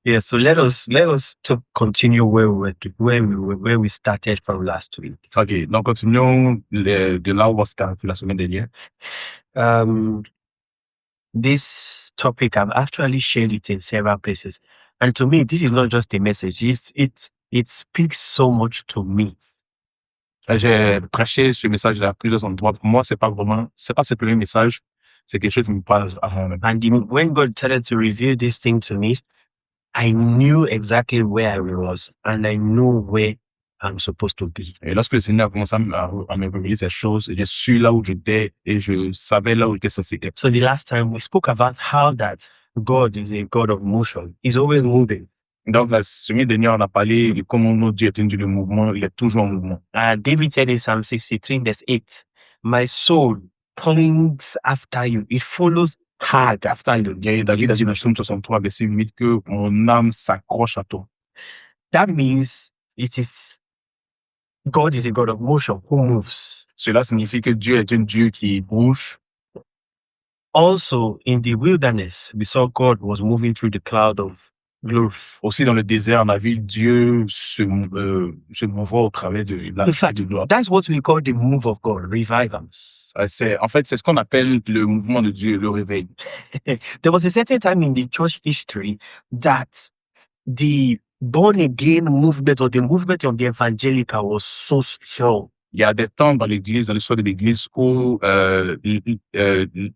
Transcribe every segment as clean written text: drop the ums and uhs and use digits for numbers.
Yeah, so let us to continue where we started from last week. Ok, donc continuons de là où on s'est arrêté la semaine dernière. This topic, I've actually shared it in several places, and to me, this is not just a message. It speaks so much to me. J'ai prêché ce message-là à plusieurs endroits. Pour moi, c'est pas simplement un message, c'est quelque chose qui me parle à moi-même. And when God started to reveal this thing to me, I knew exactly where I was, and I knew where I'm supposed to be. Et lorsque le Seigneur a commencé à me révéler ces choses, je suis là où j'étais et je savais là où j'étais censé être. So the last time we spoke about how that God is a God of motion. He's always moving. Donc, la semaine dernière, on a parlé de comment notre Dieu est un Dieu de mouvement, il est toujours en mouvement. David said in Psalm 63, verse 8, my soul clings after you. It follows hard after you. Et David a dit dans Psaume 63, verset 8, que mon âme s'accroche à toi. That means God is a God of motion who moves. Cela signifie que Dieu est un Dieu qui bouge. Also, in the wilderness, we saw God was moving through the cloud of glory. Aussi, dans le désert, on a vu Dieu se mouvoir au travers de la de gloire. That's what we call the move of God, revivals. C'est ce qu'on appelle le mouvement de Dieu, le réveil. There was a certain time in the church history that the born-again movement or the movement of the evangelical was so strong. Il y a des temps dans l'église, dans l'histoire de l'église, où il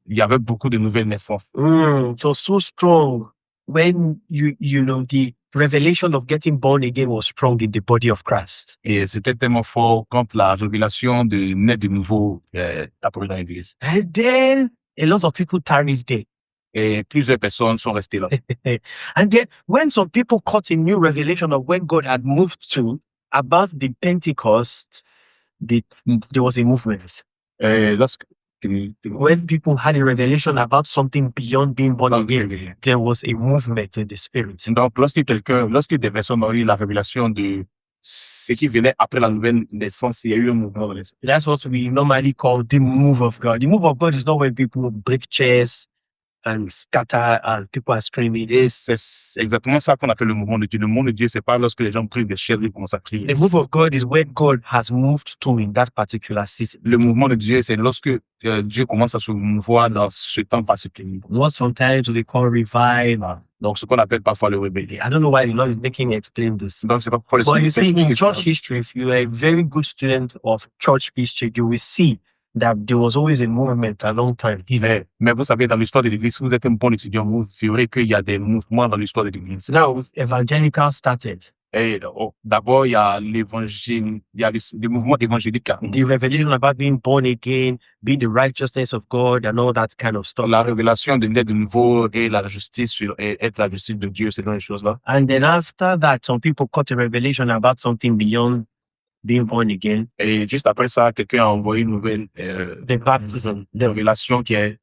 y avait beaucoup de nouvelles naissances. It was so strong when you know the revelation of getting born again was strong in the body of Christ. Et c'était tellement fort quand la révélation de naître de nouveau apparut dans l'église. And then a lot of people tarried there. Et plusieurs personnes sont restées là. And then when some people caught a new revelation of when God had moved to about the Pentecost, there was a movement. When people had a revelation about something beyond being born again, there was a movement in the spirit. Donc, lorsque des personnes ont eu la révélation de ce qui venait après la nouvelle naissance, il y a eu un mouvement dans l'esprit. That's what we normally call the move of God. The move of God is not when people break chairs and scatter and people are screaming. Et c'est exactement ça qu'on appelle le mouvement de Dieu. Le mouvement de Dieu, c'est pas lorsque les gens prient des chairs et commencent à crier. The move of God is when God has moved to in that particular season. Le mouvement de Dieu, c'est lorsque Dieu commence à se mouvoir dans ce temps particulier. What sometimes we call revival. Donc, ce qu'on appelle parfois le réveil. I don't know why the Lord is making me explain this. Donc, c'est pas pour But you see, in church history, if you are a very good student of church history, you will see that there was always a movement a long time. Mais vous savez, dans l'histoire de l'Église, si vous êtes un bon étudiant, vous verrez qu'il y a des mouvements dans l'histoire de l'Église. Now, evangelical started. Et d'abord, il y a l'évangile, il y a le mouvement évangélique. The revelation about being born again, being the righteousness of God and all that kind of stuff. La révélation de naître de nouveau et la justice et être la justice de Dieu, c'est dans les choses-là. And then after that, some people caught a revelation about something beyond being born again. Et juste après ça, quelqu'un a envoyé une nouvelle baptism, de révélation qui est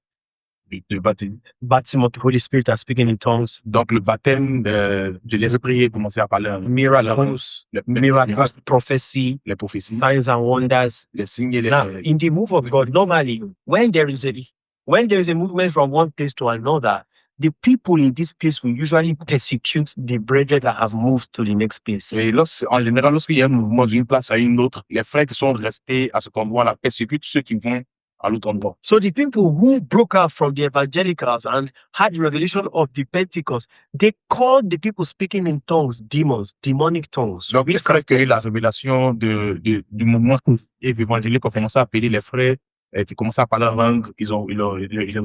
le baptême. Baptism of the Holy Spirit as speaking in tongues. Donc le baptême de l'esprit a commencé à parler. Miracles, prophecy, les prophéties, signs and wonders. Les signes et les. Now, in the move of God, normally, when there is a movement from one place to another, the people in this place will usually persecute the brethren that have moved to the next place. Et en général, lorsqu'il y a un mouvement d'une place à une autre, les frères qui sont restés à cet endroit-là persécutent ceux qui vont à l'autre endroit. So the people who broke out from the evangelicals and had the revelation of the Pentecost, they called the people speaking in tongues demons, demonic tongues. Donc, les frères qui ont eu la révélation du mouvement évangélique ont commencé à appeler les frères qui commençaient à parler en langue, ils ont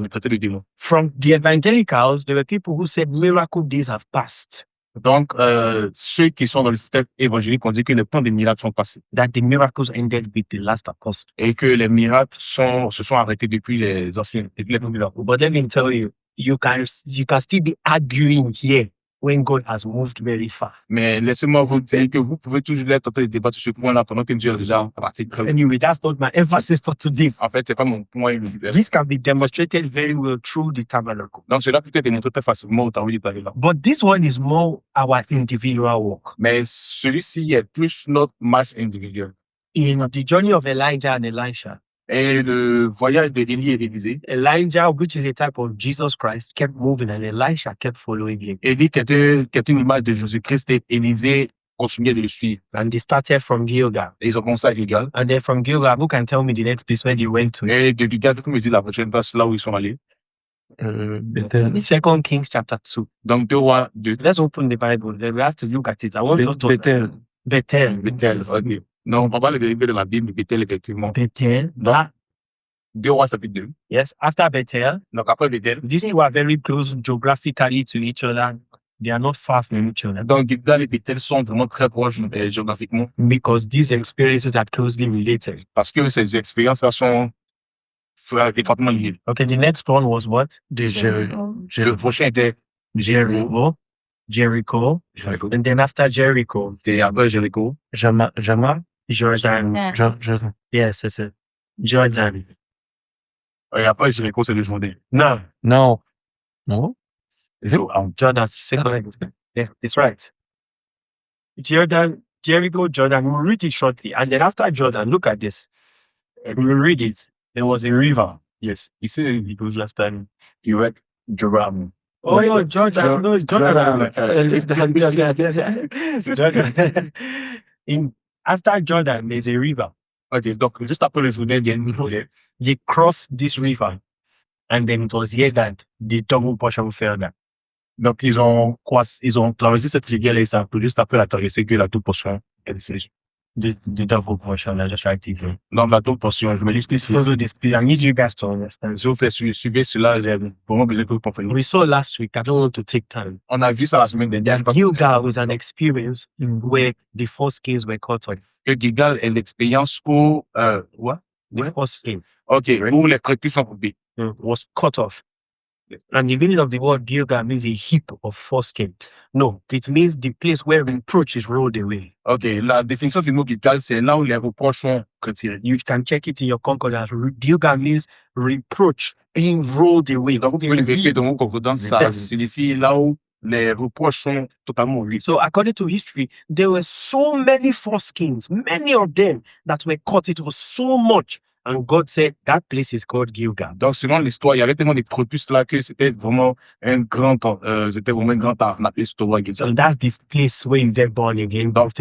traité de démons. From the evangelicals, there were people who said miracle days have passed. Donc, ceux qui sont dans le système évangélique ont dit que les temps des miracles sont passés. That the miracles ended with the last apostle. Et que les miracles se sont arrêtés depuis les anciens, depuis les premiers apôtres. But let me tell you, you can still be arguing here when God has moved very far. Mais laissez-moi vous dire que vous pouvez toujours être en train de débattre sur ce point-là pendant que Dieu est déjà parti. Anyway, that's not my emphasis for today. En fait, c'est pas mon point. This can be demonstrated very well through the tabernacle. Donc, cela peut être démontré très facilement au tabernacle du tabernacle. But this one is more our individual walk. Mais celui-ci est plus notre marche individuelle. In the journey of Elijah and Elisha, Et le voyage d'Élie et d'Élisée. Elijah, which is a type of Jesus Christ, kept moving and Elisha kept following him. Élie, qui était une image de Jésus-Christ, et Élisée continuait de le suivre. And they started from Gilgal. Et ils ont commencé à Gilgal. And then from Gilgal, who can tell me the next place where they went to? Et de Gilgal, comme je dis, la prochaine place, là où ils sont allés. Second Kings chapter 2. Donc, 2 rois, Let's open the Bible. Then we have to look at it. I want us to Bethel. Ok. Non, on va le dériver de la Bible, Bethel, effectivement. Bethel. Donc, 2 rois, chapitre 2. Yes. After Bethel, Donc, après Bethel. these two are very close geographically to each other. They are not far from each other. Donc, Gilgal et Bethel sont vraiment très proches géographiquement. Because these experiences are closely related. Parce que ces expériences-là sont étroitement liées. Okay, the next one was what? Le prochain était Jericho. Jericho. And then after Jericho, Et après Jericho. Jordan. Yes, it's it. Jordan. Et après Jericho, c'est le Jourdain. No. Is it? Jordan. C'est correct. Yeah, it's right. Jordan, Jericho, Jordan. We'll read it shortly. And then after Jordan, look at this. We'll read it. There was a river. Yes. He said it was last time. You read Joram. Oh, no, Jordan. No, Jordan. Jordan. After Jordan, there's a river. Okay, donc juste après le Jourdain, il y a une rivière. They crossed this river. And then it was here that the double portion fell down. Donc, ils ont traversé cette rivière et ça juste après la traversée que la toute portion est descendue. The double portion, I just write it here. Donc, la toute portion, je me dis, Please follow this, please. I need you guys to understand. si vous faites suivre cela, pour moi, besoin que vous compreniez. We saw last week, I don't want to take time. On a vu ça la semaine dernière. Gilgal was an experience where the first kings were cut off. Que Gilgal est l'expérience où, what? The first king Okay, où les prépuces sont coupées. was cut off. And the meaning of the word Gilgal means a heap of foreskin. No, it means the place where reproach is rolled away. Okay, la définition du mot Gilgal, c'est là où les reproches sont retirés. You can check it in your concordance. Gilgal means reproach being rolled away. Donc, vous pouvez le vérifier dans vos concordances, ça signifie là où les reproches sont totalement oubliés. So, according to history, there were so many foreskins, many of them that were cut. It was so much. And God said, that place is called Gilgal. Donc, selon l'histoire, il y avait tellement de prépuces là que c'était vraiment un grand art. On appelait ce endroit Gilgal. So that's the place where you get born again. But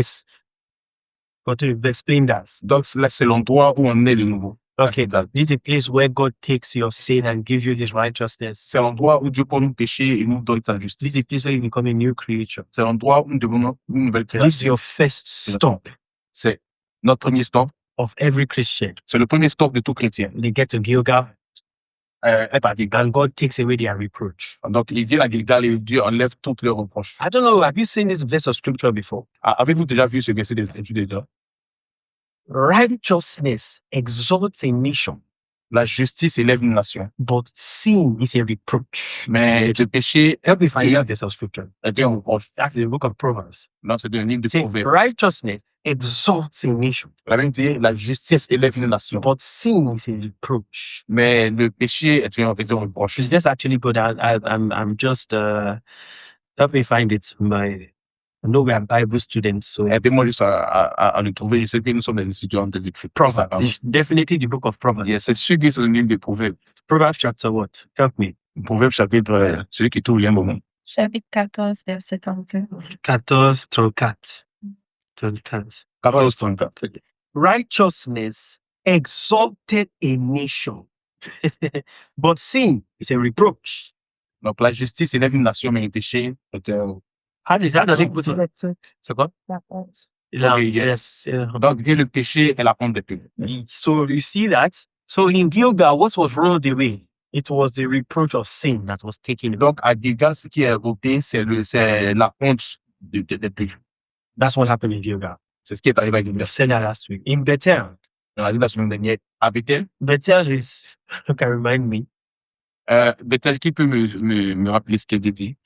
to explain that. Donc, là, c'est l'endroit où on est de nouveau. Okay, this is the place where God takes your sin and gives you this righteousness. C'est l'endroit où Dieu prend nos péchés et nous donne sa justice. This is the place where you become a new creature. C'est l'endroit où nous devenons une nouvelle création. This is your first stop C'est notre premier stop. of every Christian. C'est le premier stop de tout chrétien. They get to Gilgal, Être à Gilgal. and God takes away their reproach. Donc, ils viennent à Gilgal et Dieu enlève toutes leurs reproches. I don't know, have you seen this verse of scripture before? Avez-vous déjà vu ce verset des Écritures déjà? Righteousness exalts a nation, La justice élève une nation, but sin is a reproach. mais le péché Help me find Dieu that verse of scripture. est un reproche. That's the book of Proverbs. Non, c'est un livre de See, proverbes. righteousness exalts a nation, La Bible dit, la justice élève une nation, but sin is a reproach. mais le péché est un reproche. It's just actually good. I'm just help me find it. I know we are Bible students, so Aidez-moi juste à le trouver. Je sais que nous sommes des étudiants de Proverbs. It's definitely the book of Proverbs. Yes, c'est sûr que c'est un livre de proverbes. Proverbs chapter what? Help me. Proverbe chapitre, celui qui trouve lien moment. Chapitre 14, verset 32. 14 through 4. 14-34. Righteousness exalted a nation, but sin is a reproach. Donc, la justice élève une nation, mais le péché est un... How does it put it? C'est quoi? La honte. Yeah, yes. yes. Donc, Dieu, le péché est la honte des peuples. So you see that? So in Gilgal, what was rolled away? It was the reproach of sin that was taken away. Donc, à Gilgal, ce qui est voté, c'est la honte des peuples. That's what happened in Gilgal. C'est ce qui est arrivé à We Gilgal. said that last week. In Bethel, On a dit la semaine dernière. À Bethel, Bethel is, you can remind me. Bethel, qui peut me rappeler ce qu'elle dit?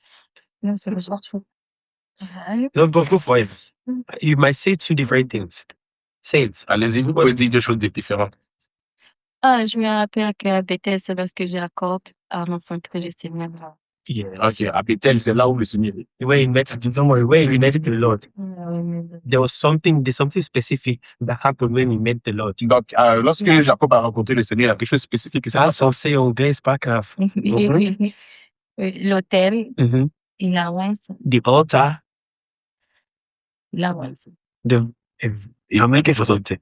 Non, c'est le genre de Don't go for it. You might say two different things. Say it. Allez-y, vous pouvez dire deux choses différentes. Ah, je me rappelle que Bethel, c'est lorsque Jacob a rencontré le Seigneur. Yes. Ok, à Bethel, c'est là où le Seigneur est. Where he met, don't worry, where he met the Lord. remember. There's something specific that happened when he met the Lord. Donc, lorsque Jacob a rencontré le Seigneur, il y a quelque chose de spécifique qui s'est That's passé. censé on Grace Paragraph. L'hôtel, Mhm. il a Winston. The altar, Il a Winston. I'm making for something.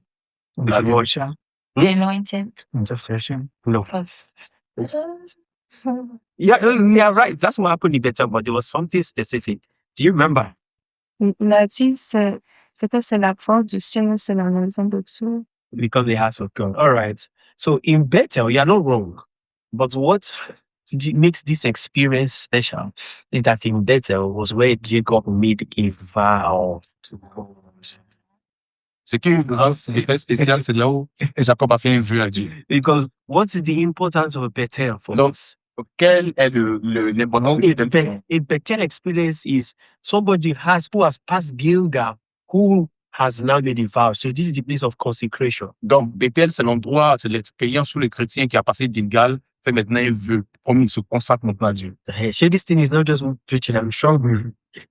The Okay. worship. The anointing. Intercession. No. Cause, Yeah, right. That's what happened in Bethel, but there was something specific. Do you remember? Il a dit, c'est la porte du ciel, c'est la maison de Dieu. Become the house of God. All right. So in Bethel, you're not wrong. But what makes this experience special is that in Bethel was where Jacob made a vow to God. Ce qui rend très spécial, c'est là où Jacob a fait un vœu à Dieu. Because what is the importance of Bethel for Donc, us? quel est l'importance de Bethel? A Bethel experience is somebody who has passed Gilgal, who has now made a vow. So this is the place of consecration. Donc, Bethel, c'est l'endroit, c'est l'expérience où le chrétien qui a passé Gilgal fait maintenant un vœu. Promis, il se consacre maintenant à Dieu. So this thing is not just preaching. I'm sure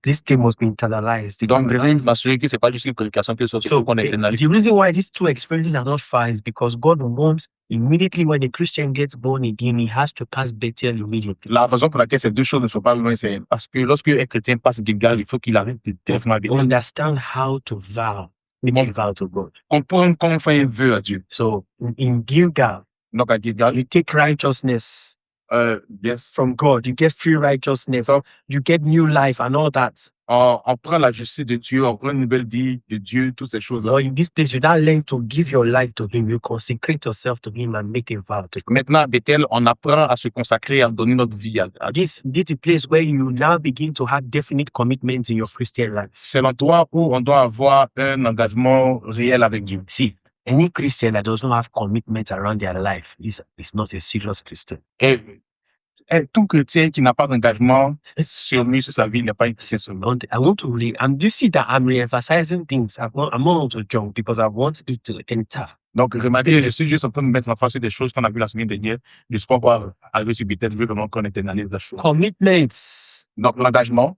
this thing must be internalized. Donc, je veux m'assurer que c'est pas juste une prédication que ce So qu'on est the reason why these two experiences are not far is because God wants immediately when a Christian gets born again, he has to pass Bethel immediately. La raison pour laquelle ces deux choses ne sont pas loin, c'est parce que lorsque un chrétien passe Gilgal, il faut qu'il arrête de défendre Bethel. Understand how to vow, make a vow to God. Comprendre comment on fait un vœu à Dieu. So in Gilgal, Donc, à Gilgal, you take righteousness yes. from God, you get free righteousness, So, you get new life and all that. on prend la justice de Dieu, on prend une nouvelle vie de Dieu, toutes ces choses-là. Or in this place, you now learn to give your life to Him, you consecrate yourself to Him and make a vow to God. Maintenant, à Bethel, on apprend à se consacrer, à donner notre vie à Dieu. This is a place where you now begin to have definite commitments in your Christian life. C'est l'endroit où on doit avoir un engagement réel avec Dieu. See, any Christian that does not have commitment around their life is not a serious Christian. Et tout chrétien qui n'a pas d'engagement sur lui, sur sa vie, n'est pas un chrétien sur lui. I want to read, and do you see that I'm re-emphasizing things? I'm not to joke because I want it to enter. Donc, remarquez, je suis juste en train de mettre en face sur des choses qu'on a vues la semaine dernière. Je ne sais pas voir arriver sur Bethel, je veux vraiment qu'on internalise la chose. Commitments, Donc, l'engagement,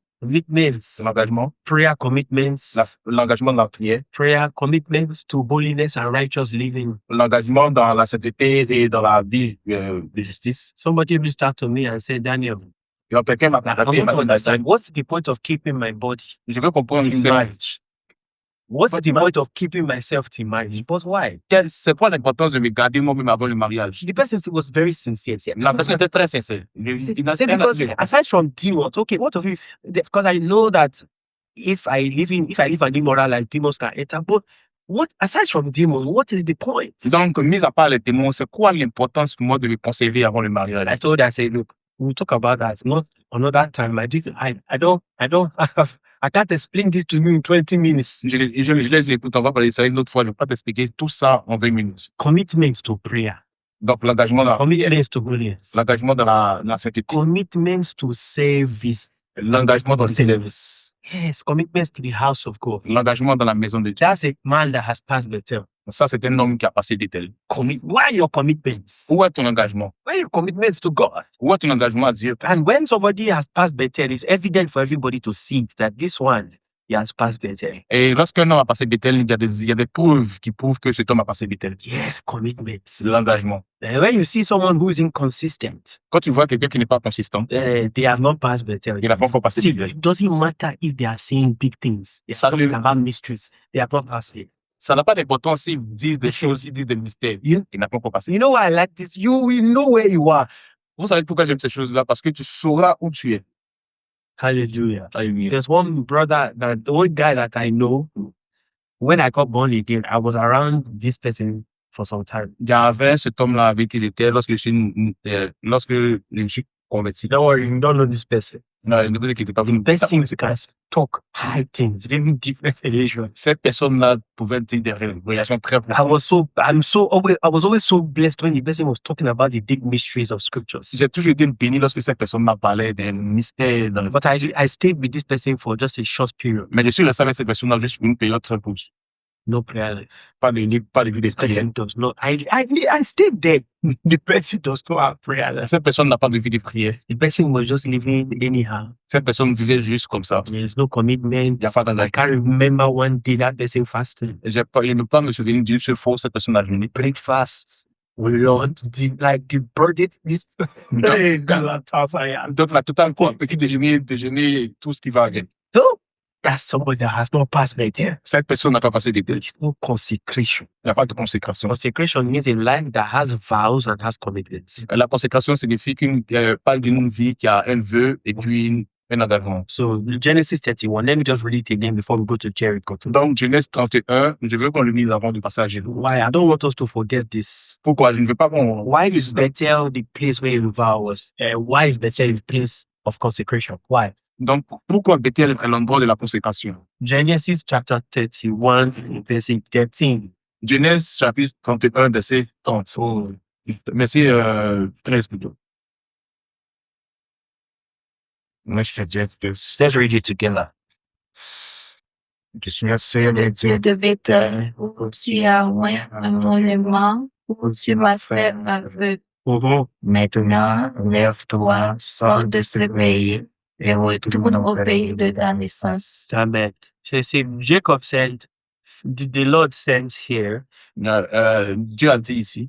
prayer commitments, l'engagement dans la prière, prayer commitments to holiness and righteous living. l'engagement dans la sainteté et dans la vie de justice. Somebody reached out to me and said, Daniel, Et donc, quelqu'un m'a I contacté, want m'a to dit, understand what's the point of keeping my body je veux comprendre, till marriage? What's the point of keeping myself till marriage? But why? c'est quoi l'importance de me garder moi-même avant le mariage? The person was very sincere. La personne était très sincère. Because aside from demons, okay, what of you? Because I know that if I live an immoral life, demons can enter. But what aside from demons, what is the point? Donc, mis à part les démons, c'est quoi l'importance pour moi de me conserver avant le mariage? I told her, I said, look, we'll talk about that. Not another time. I can't explain this to you in 20 minutes. Je les écoute, on va parler de ça une autre fois. Je ne vais pas t'expliquer tout ça en 20 minutes. Commitment to prayer. Donc, l'engagement dans la sainteté. Commitments to service. L'engagement dans le service. Yes, commitments to the house of God. L'engagement dans la maison de Dieu. That's a man that has passed Bethel. Ça, c'est un homme qui a passé Bethel. Why your commitments? Où est ton engagement? Why your commitments to God? Où est ton engagement à Dieu? And when somebody has passed Bethel, it's evident for everybody to see that this one, he has passed Bethel. Et lorsqu'un homme a passé Bethel, il y a des preuves qui prouvent que cet homme a passé Bethel. Yes, commitments. L'engagement. And when you see someone who is inconsistent, Quand tu vois quelqu'un qui n'est pas consistant, they have not passed Bethel. il n'a pas encore passé See, Bethel. it doesn't matter if they are saying big things. They're talking about mysteries. They have not passed it. Ça n'a pas d'importance s'ils disent des choses, s'ils disent des mystères. Yeah. Il n'a pas encore passé. You know why I like this? You will know where you are. Vous savez pourquoi j'aime ces choses-là? Parce que tu sauras où tu es. Hallelujah. There's one guy that I know. When I got born again, I was around this person for some time. Il y avait cet homme-là avec qui il était lorsque je me suis converti. Don't worry, you don't know this person. Non, ne vous inquiétez pas. Vous The ne best thing is you can talk high things, very different relations. Cette personne-là pouvait dire des révélations très I profondes. was always so blessed when the person was talking about the deep mysteries of scriptures. J'ai toujours été béni lorsque cette personne m'a parlé des mystères dans les... But I stayed with this person for just a short period. Mais je suis resté avec cette personne-là juste pour une période très courte. No prayer life. pas de vie de This prière. person does not. I stayed there. The person does not have prayer life. Cette personne n'a pas de vie de prière. The person was just living anyhow. Cette personne vivait juste comme ça. There's no commitment. Il y a pas I d'engagement. can't remember one day that person fasted. Je ne peux pas me souvenir d'une seule fois où cette personne a jeûné. Breakfast. Lord, the birthday, this hey, Galatasaray. Donc, la totale, quoi, petit déjeuner, tout ce qui va avec. No, that's somebody that has not passed Bethel. Cette personne n'a pas passé des There tests. is no consecration. Il n'y a pas de consécration. Consecration means a life that has vows and has commitments. La consécration signifie qu'une parle d'une vie qui a un vœu et puis un engagement. So Genesis 31, let me just read it again before we go to Jericho. Donc, Genèse 31, je veux qu'on le lise avant de passer à Jéricho. Why? I don't want us to forget this. Pourquoi? Je ne veux pas qu'on... Why is Bethel the place where the vow was? Why is Bethel the place of consecration? Why? Donc, pourquoi Bethel est l'endroit de la consécration? Genesis chapter 31, verse 13. Genèse chapitre 31, verset 30. Oh, Verset 13 plutôt. let's read it together. Le Dieu de Bethel, où tu as oint un monument, où tu m'as fait un vœu. Maintenant, lève-toi, sors de ce pays, et retourne au pays de ta naissance. Amen. So you see, Jacob said, the Lord sends here, Dieu a dit ici,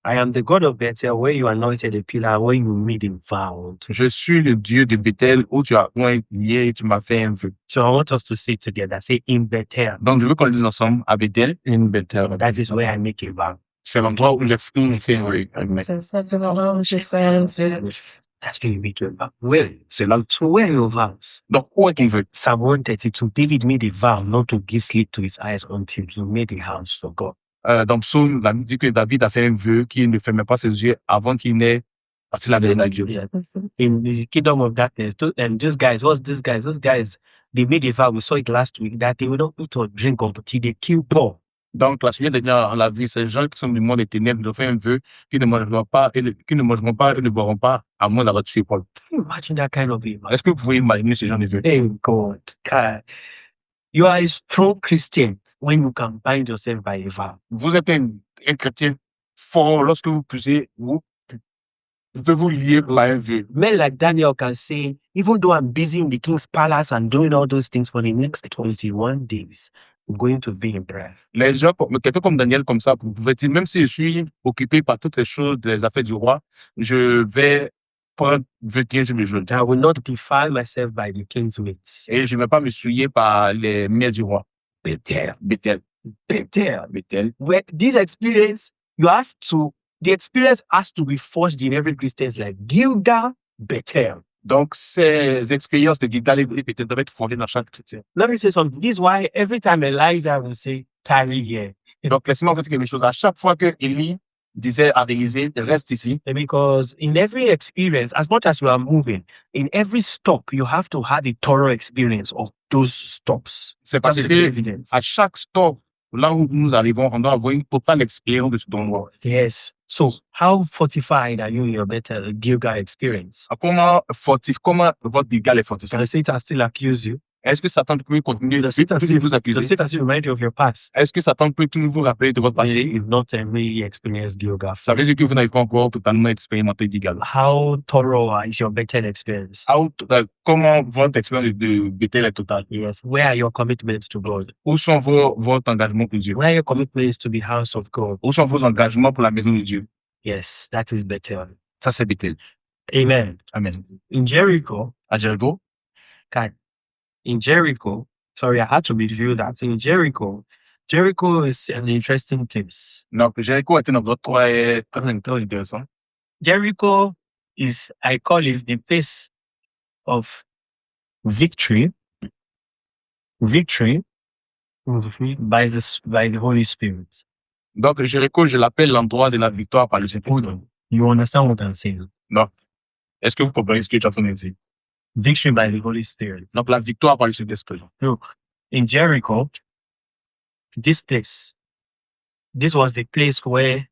I am the God of Bethel, where you anointed a pillar, where you made a vow. je suis le Dieu de Bethel où tu as oint lié et tu m'as fait un vœu. So I want us to say together, say in Bethel. Donc, je veux qu'on le dise ensemble, à Bethel, in Bethel. That is where I make a vow. C'est l'endroit où j'ai fait un vœu. C'est là où j'ai fait un vœu. That's where you make your vow. Where? C'est là. So where are your vows? Donc, où est ton vœu? Psalm 132, David made a vow not to give sleep to his eyes until he made a house for God. Dans Psaume, la Bible dit que David a fait un vœu qu'il ne fermait pas ses yeux avant qu'il n'ait parti la dernière Dieu. Yeah. In the kingdom of darkness, and those guys, what's these guys? Those guys, they made a vow, we saw it last week, that they will not eat or drink until they kill Paul. Donc, la semaine dernière, on l'a vu, ces gens qui sont du monde des ténèbres, ils ont fait un vœu qu'ils ne mangeront pas et ne boiront pas à moins d'avoir tué Paul. Can you imagine that kind of vow? Est-ce que vous pouvez imaginer ce genre de vœu? Hey God, God, you are a strong Christian when you can bind yourself by a vow. Vous êtes un chrétien fort lorsque vous pouvez vous lier par un vœu. Men like Daniel can say, even though I'm busy in the king's palace and doing all those things for the next 21 days, I'm going to be in prayer. Les gens, quelqu'un comme Daniel, comme ça, vous pouvez dire, même si je suis occupé par toutes les choses, les affaires du roi, je vais prendre 21 jours de jeûne. I will not defile myself by the king's meats. Et je ne vais pas me souiller par les mets du roi. Bethel, Bethel. Bethel. Bethel. Where this experience, the experience has to be forged in every Christian's life. Gilgal, Bethel. Donc, ces expériences de Gilgal et Bethel doivent être fondées dans chaque chrétien. Let me say something. This is why every time Elijah will say, tarry here. Donc, laissez-moi vous dire quelque chose. À chaque fois que Élie disait à Élisée, reste ici, Because in every experience, as much as you are moving, in every stop, you have to have a thorough experience of those stops. c'est parce That's the que evidence. à chaque stop, là où nous arrivons, on doit avoir une totale expérience de cet endroit. Yes. So, how fortified are you in your better Gilgal experience? Comment votre Gilgal est fortifié? Can Satan still accuse you? Est-ce que Satan peut continuer de Satan still vous accuser? Does Satan still remind you of your past? Est-ce que Satan peut toujours vous rappeler de votre passé? You've not really experienced Gilgal. Ça veut dire que vous n'avez pas encore totalement expérimenté Gilgal. How thorough is your Bethel experience? Comment votre expérience de Bethel est totale? Yes. Where are your commitments to God? Où sont votre engagement pour Dieu? Where are your commitments to the house of God? Où sont vos engagements pour la maison de Dieu? Yes, that is Bethel. Ça, c'est Bethel. Amen. Amen. In Jericho, À Jéricho, sorry, I had to review that. In Jericho is an interesting place. donc Jéricho est un endroit très intéressant. Jericho is, I call it the place of victory by the Holy Spirit. Donc Jéricho, je l'appelle l'endroit de la victoire par le Saint-Esprit. You understand what I'm saying? Non. Est-ce que vous comprenez ce que tu as en train de dire? Victory by the Holy Spirit. Donc la victoire par le Saint-Esprit. Look, in Jericho, this was the place where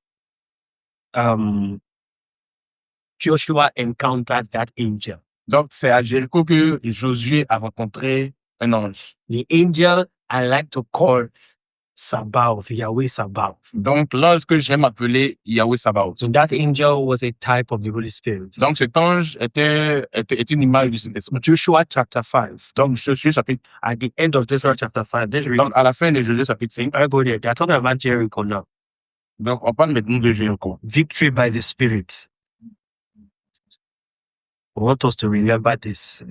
Joshua encountered that angel. Donc c'est à Jéricho que Josué a rencontré un ange. The angel I like to call Sabaoth, Yahweh Sabaoth. Donc, l'ange que j'aime appeler Yahweh Sabaoth. So that angel was a type of the Holy Spirit. Donc, cet ange était une image du Saint-Esprit. Joshua chapter 5. Donc, Josué chapitre, At the end of Joshua chapter 5, let's read. donc, à la fin de Josué chapitre 5, I go there. They're talking about Jericho now. donc, on parle maintenant de Jéricho. Victory by the Spirit. I want us to remember this.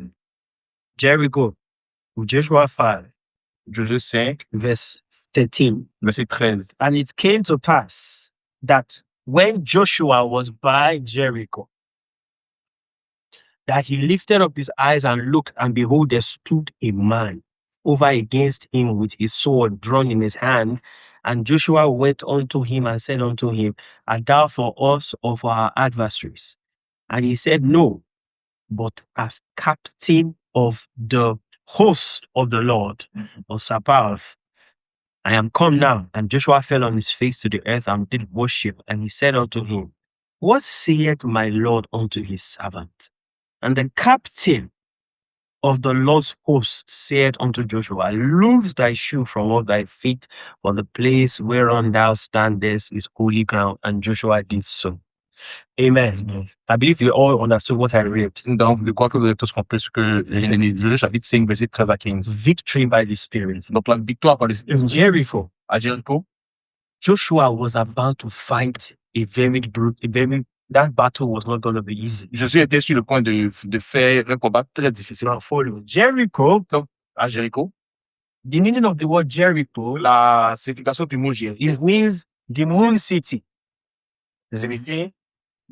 Jericho, Joshua 5, Josué 5, verse 13. verset 13. And it came to pass that when Joshua was by Jericho, that he lifted up his eyes and looked, and behold, there stood a man over against him with his sword drawn in his hand. And Joshua went unto him and said unto him, Art thou for us or for our adversaries? And he said, No, but as captain of the host of the Lord, or Sabaoth, I am come now. And Joshua fell on his face to the earth and did worship. And he said unto him, What saith my Lord unto his servant? And the captain of the Lord's host said unto Joshua, Loose thy shoe from off thy feet, for the place whereon thou standest is holy ground. And Joshua did so. Amen. I believe you all understood what I read. Donc, je crois que vous avez tous compris ce que Josué chapitre 5, verset 13 à 15. Victory by the Spirit. Donc, la victoire par le In Saint-Esprit. Jericho, À Jéricho, Joshua was about to fight that battle was not going to be easy. Josué était sur le point de faire un combat très difficile. Now follow. Jericho, À Jéricho, the meaning of the word Jericho, la signification du mot Jéricho it means the moon city. signifie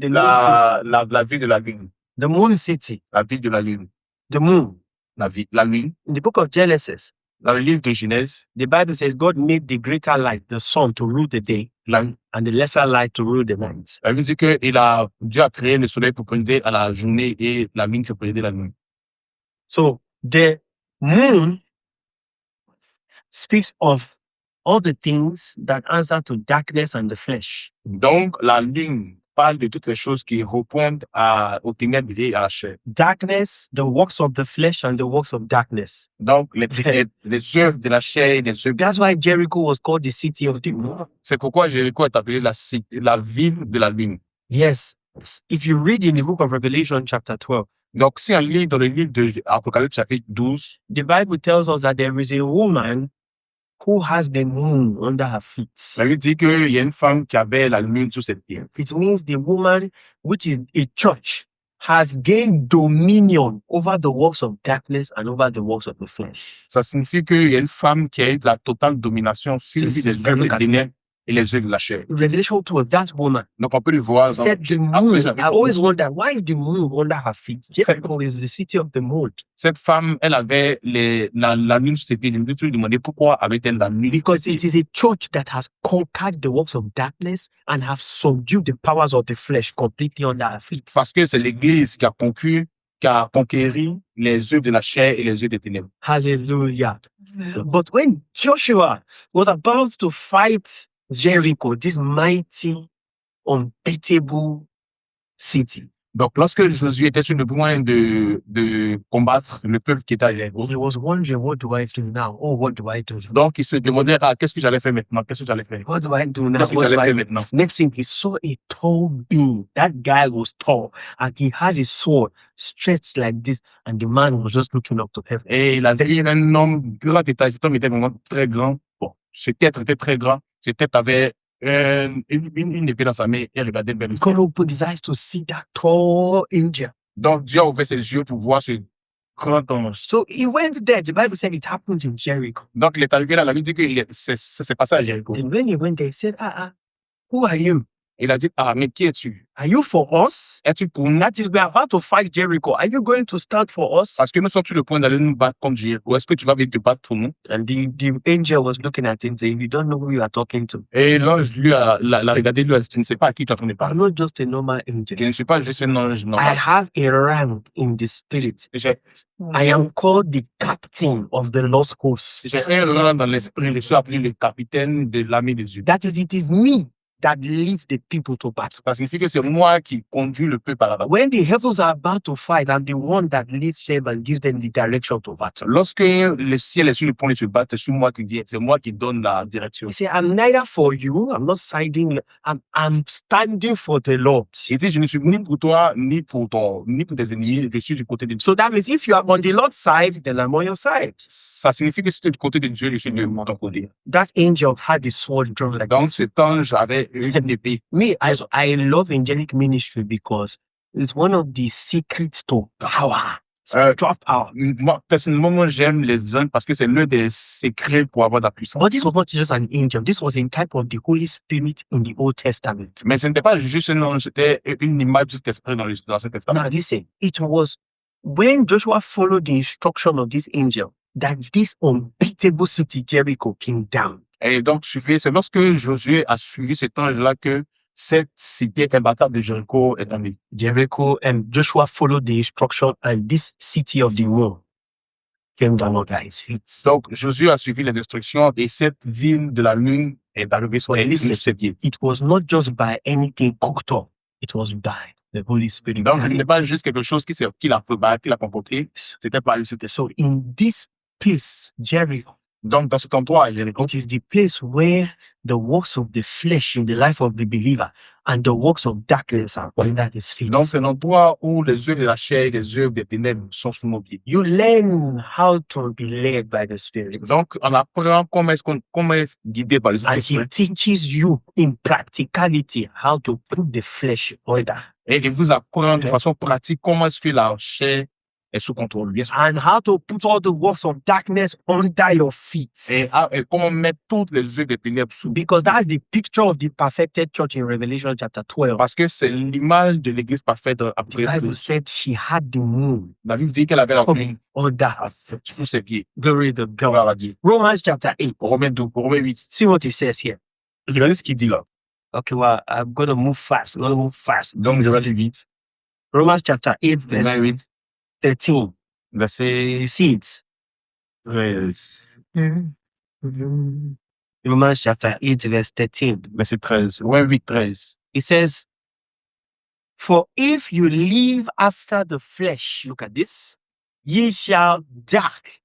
The moon city. la ville de la lune. The moon city. La ville de la lune. The moon. La lune. In the book of Genesis, Dans le livre de Genèse, the Bible says God made the greater light, the sun, to rule the day, la and the lesser light to rule the night. Bible dit que Dieu a créé le soleil pour présider à la journée et la lune pour présider la nuit. So the moon speaks of all the things that answer to darkness and the flesh. Donc, la lune parle de toutes les choses qui répondent aux ténèbres et à la chair. Darkness, the works of the flesh and the works of darkness. Donc, les œuvres de la chair et les œuvres. That's why Jericho was called the city of the moon. C'est pourquoi Jéricho est appelée la ville de la lune. Yes. If you read in the book of Revelation chapter 12, Donc, si on lit dans le livre de Apocalypse chapitre 12, the Bible tells us that there is a woman who has the moon under her feet. la Bible dit qu'il y a une femme qui avait la lune sous ses pieds. It means the woman, which is a church, has gained dominion over the works of darkness and over the works of the flesh. Ça signifie qu'il y a une femme qui a eu la totale domination sur les œuvres des ténèbres et les œuvres de la chair. Revelation 12, that woman, Donc, on peut le voir. she said the moon. I always wonder, why is the moon under her feet? Jericho is the city of the moon. Cette femme, elle avait la lune sous ses pieds. Je me suis demandé pourquoi avait-elle la lune. Because it is a church that has conquered the works of darkness and have subdued the powers of the flesh completely under her feet. Parce que c'est l'église qui a conquéri les œuvres de la chair et les œuvres des ténèbres. Hallelujah. But when Joshua was about to fight Jericho, this mighty, unbeatable city, Donc, lorsque Josué était sur le point de combattre le peuple qui était à Jéricho, he was wondering, what do I do now? Oh, what do I do? donc il se demandait, qu'est-ce que j'allais faire maintenant? Qu'est-ce que j'allais faire? What do I do now? Qu'est-ce que What j'allais do I faire do? maintenant? Next thing, he saw a tall being. That guy was tall, and he had his sword stretched like this, and the man was just looking up to heaven. Et il avait un homme grand état. Cet homme était vraiment très grand. Bon, ses têtes étaient très grands. Ses têtes avaient une épée dans sa main et regardait vers le ciel. God opened his eyes to see that tall angel. Donc, Dieu a ouvert ses yeux pour voir ce grand ange. So he went there. The Bible said it happened in Jericho. Donc, il est arrivé là, la Bible dit que ça s'est passé à Jéricho. And when he went there, he said, who are you? Il a dit, mais qui es-tu? Are you for us? Es-tu pour nous? That is, we are about to fight Jericho. Are you going to stand for us? Parce que nous sommes sur le point d'aller nous battre contre Jéricho. Est-ce que tu vas venir te battre pour nous? And the angel was looking at him saying, you don't know who you are talking to. Et l'ange, lui, l'a regardé, lui, tu ne sais pas à qui tu es en train de I'm parler. not just a normal angel. Je ne suis pas juste un ange I normal. have a rank in the spirit. I am called the captain of the Lord's host. J'ai un rang dans l'esprit. Je suis appelé le capitaine de l'armée des yeux. That is, it is me that leads the people to battle. Ça signifie que c'est moi qui conduis le peuple à la bataille. When the heavens are about to fight, I'm the one that leads them and gives them the direction to battle. Lorsque le ciel est sur le point de se battre, c'est sur moi qui viens, c'est moi qui donne la direction. He said, I'm neither for you, I'm not siding, I'm standing for the Lord. Il dit, je ne suis ni pour toi, ni pour tes ennemis, je suis du côté de Dieu. So that means if you are on the Lord's side, then I'm on your side. Ça signifie que si tu es du côté de Dieu, je suis de mon côté. That angel had the sword drawn like Donc this. cet ange avait une épée. Me, I love angelic ministry because it's one of the secrets to power. Spiritual power. Moi, personnellement, moi, j'aime les anges parce que c'est l'un des secrets pour avoir de la puissance. But this was not just an angel. This was a type of the Holy Spirit in the Old Testament. Mais ce n'était pas juste un ange, c'était une image du Saint-Esprit dans l'Ancien Testament. Now listen, it was when Joshua followed the instruction of this angel that this unbeatable city Jericho came down. Et donc, c'est lorsque Josué a suivi cet ange-là que cette cité imbattable de Jéricho est tombée. Jericho and Joshua followed the instruction and this city of the moon came down under his feet. Donc, Josué a suivi les instructions et cette ville de la lune est arrivée sur ses pieds. It was not just by anything cooked up. It was by the Holy Spirit. Donc, ce n'était pas juste quelque chose qui l'a comporté, c'était pas lui, c'était ça. So in this place, Jericho, Donc, dans cet endroit, Jéricho, it is the place where the works of the flesh in the life of the believer and the works of darkness are under his feet. donc c'est l'endroit où les œuvres de la chair et les œuvres des ténèbres sont sous nos pieds. You learn how to be led by the Spirit. Donc, on apprend comment être guidé par le And he Saint-Esprit. teaches you in practicality how to put the flesh under Et il vous apprend de façon pratique comment est-ce que la chair est sous contrôle, bien sûr. and how to put all the works of darkness under your feet. Et comment mettre toutes les œuvres des ténèbres sous. Because that's the picture of the perfected church in Revelation chapter 12. Parce que c'est l'image de l'église parfaite The après. Bible said she had the moon La Bible dit qu'elle avait la lune under her feet. sous ses pieds. Glory to Gloire God. à Dieu. Romans chapter 8. Romains 12, Romains 8. See what it says here. Regardez ce qu'il dit là. Okay, well, I'm going to move fast. Donc, je vais aller vite. Romans chapter 8, verse Romains 8, 13. verset See it. 13. Romans chapter 8, verse 13. Verset 13. Romains 8, 13. It says, for if you live after the flesh, look at this, ye shall die.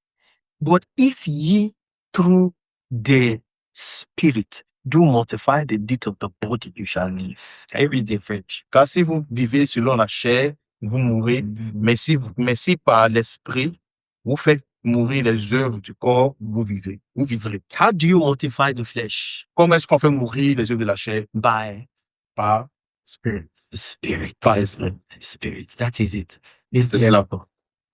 But if ye through the Spirit do mortify the deed of the body, you shall live. Can you read the French? Car si vous vivez selon la chair, vous mourrez. Mais si par l'esprit, vous faites mourir les œuvres du corps, vous vivrez. Vous vivrez. How do you mortify the flesh? Comment est-ce qu'on fait mourir les œuvres de la chair? By Par Spirit. The Spirit. By Spirit. That is it. C'est Jericho.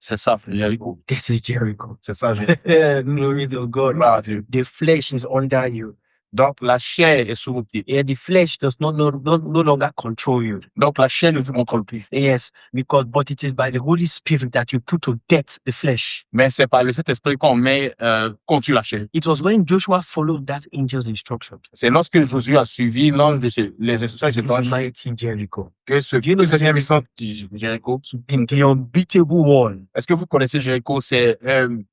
C'est ça, Jéricho. This is Jericho. C'est ça, Jéricho. Glory to God. Gloire à Dieu. The flesh is under you. Donc, la chair est sous vos pieds. Yeah, the flesh does no longer control you. Donc, la chair ne vous contrôle plus. Yes, but it is by the Holy Spirit that you put to death the flesh. Mais c'est par le Saint-Esprit qu'on met contre la chair. It was when Joshua followed that angel's instruction. C'est lorsque Josué a suivi l'ange les instructions de cet This ange mighty Jericho. que ce You know que cette Jericho? puissance de Jéricho. The unbeatable wall. Est-ce que vous connaissez Jéricho?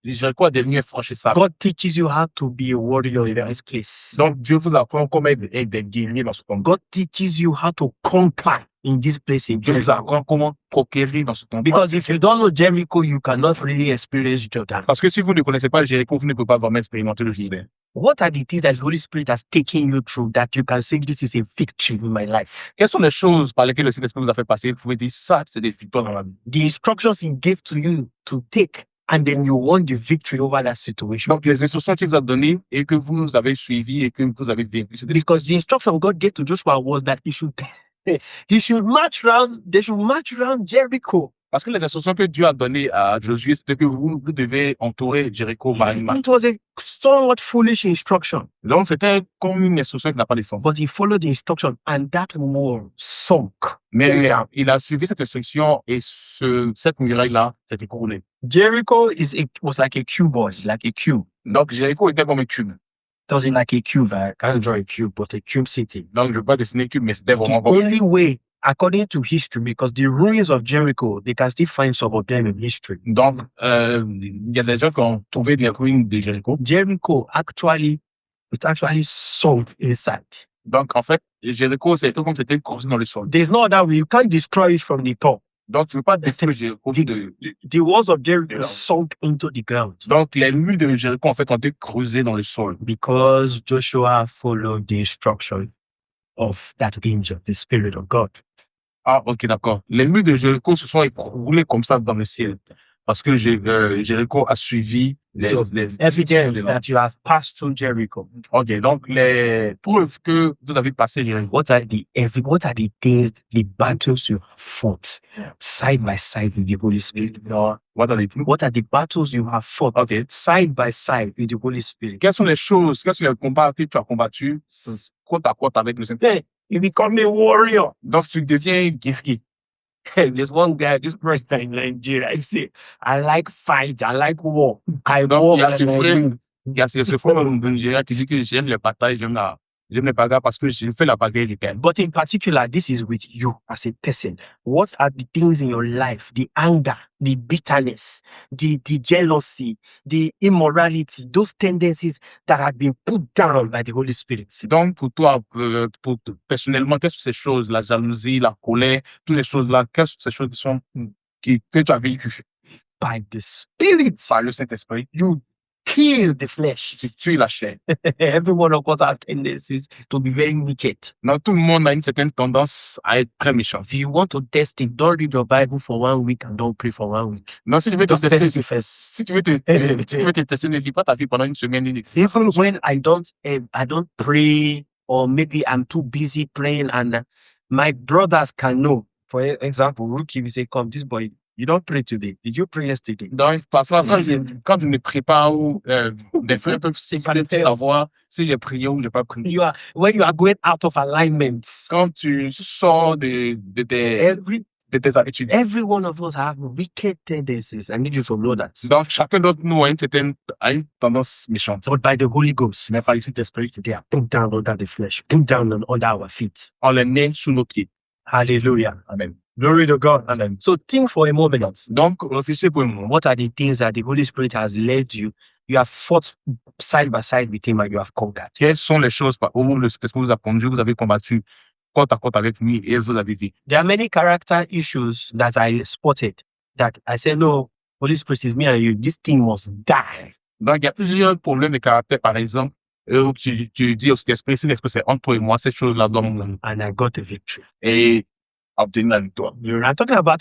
Jéricho a devenu infranchissable. God teaches you how to be a warrior in this place. Donc, Dieu vous apprend comment être des guerriers dans ce combat. God teaches you how to conquer in this place in Dieu vous Jericho. apprend comment conquérir dans ce combat. Because if you don't know Jericho, you cannot really experience Jordan. Parce que si vous ne connaissez pas le Jéricho, vous ne pouvez pas vraiment expérimenter le Jourdain. What are the things that the Holy Spirit has taken you through that you can say this is a victory in my life? Quelles sont les choses par lesquelles le Saint-Esprit vous a fait passer? Vous pouvez dire ça, c'est des victoires dans la vie. The instructions he gave to you to take, and then you won the victory over that situation. Donc, les instructions qu'il vous a données et que vous avez suivies et que vous avez vécues. c'est des- Because the instruction God gave to Joshua was that he should march around, they should march around Jericho. Parce que les instructions que Dieu a données à Josué, c'était que vous devez entourer Jéricho par une marche. It was a somewhat foolish instruction, Donc, c'était comme une instruction qui n'a pas de sens. but he followed the instruction, and that wall sunk. Mais il a suivi cette instruction et cette muraille-là s'est écroulée. Jericho was like a cuboid, like a cube. Donc, Jéricho était comme un cube. Doesn't like a cube. I can't draw a cube, but a cube city. Donc, je ne veux pas dessiner cube, mais c'était vraiment The comme only way, according to history, because the ruins of Jericho, they can still find some of them in history. Donc, il y a des gens qui ont trouvé des ruines de Jéricho. Jericho actually sunk inside. Donc, en fait, Jéricho, c'est comme c'était creusé dans le sol. There's no other way. You can't destroy it from the top. Donc, tu ne peux pas détruire Jéricho. The walls of Jericho Yeah. sunk into the ground Donc, les murs de Jéricho, en fait, ont été creusés dans le sol. because Joshua followed the instruction of that angel, the Spirit of God. Ah, ok, d'accord. Les murs de Jéricho se sont écroulés comme ça dans le ciel. Parce que Jéricho a suivi So, evidence that you have passed through Jericho. Ok, donc les preuves que vous avez passé Jéricho. What are the things, the battles you have fought side by side with the Holy Spirit? What are the things? What are the battles you have fought Ok. side by side with the Holy Spirit? Quelles sont les choses, quels sont les combats que tu as combattus côte à côte avec le Saint-Esprit? Hey, you become a warrior. Donc, tu deviens guerrier. Hey, there's one guy, this person in Nigeria, I say, I like fight, I like war. I Donc, war il y a and ce I frère, win. il y a ce frère au Nigeria qui dit que j'aime les batailles, j'aime les bagarres parce que je fais la bagarre, je gagne. But in particular, this is with you as a person. What are the things in your life, the anger, the bitterness, the jealousy, the immorality, those tendencies that have been put down by the Holy Spirit? Donc, pour toi, personnellement, quelles sont ces choses, la jalousie, la colère, toutes ces choses-là, quelles sont ces choses que tu as vécues By the Spirit, par le Saint-Esprit? you kill the flesh. Tu tues la chair. Every one of us have tendencies to be very wicked. Donc, tout le monde a une certaine tendance à être très méchant. If you want to test it, don't read your Bible for 1 week and don't pray for 1 week. Donc, si tu veux te Just test tester, it first. si tu veux te tester, ne lis pas ta vie pendant une semaine. Even when I don't pray, or maybe I'm too busy praying, and my brothers can know. For example, Rookie will say, "Come, this boy, you don't pray today. Did you pray yesterday?" Donc, parfois, quand je me prépare ou des frères peuvent savoir si j'ai prié ou j'ai pas prié. When you are going out of alignment, Quand tu sors de tes habitudes. every one of us have wicked tendencies. I need you to know that. Donc, chacun d'entre nous a une tendance méchante. But by the Holy Ghost, Mais par le Saint-Esprit, they are put down under the flesh, put down under our feet. on les met sous nos pieds. Hallelujah. Amen. Glory to God. Amen. So think for a moment. Donc, réfléchissez pour un moment. What are the things that the Holy Spirit has led you? You have fought side by side with Him and you have conquered. Quelles sont les choses où le Saint-Esprit vous a conduit, vous avez combattu côte à côte avec lui et vous avez vu? There are many character issues that I spotted that I said, no, Holy Spirit is me and you. This thing must die. Donc, il y a plusieurs problèmes de caractère, par exemple. Tu dis au Saint-Esprit, si l'Esprit c'est entre toi et moi, cette chose-là doit mourir. And I got the victory. Et obtenir la victoire. I'm talking about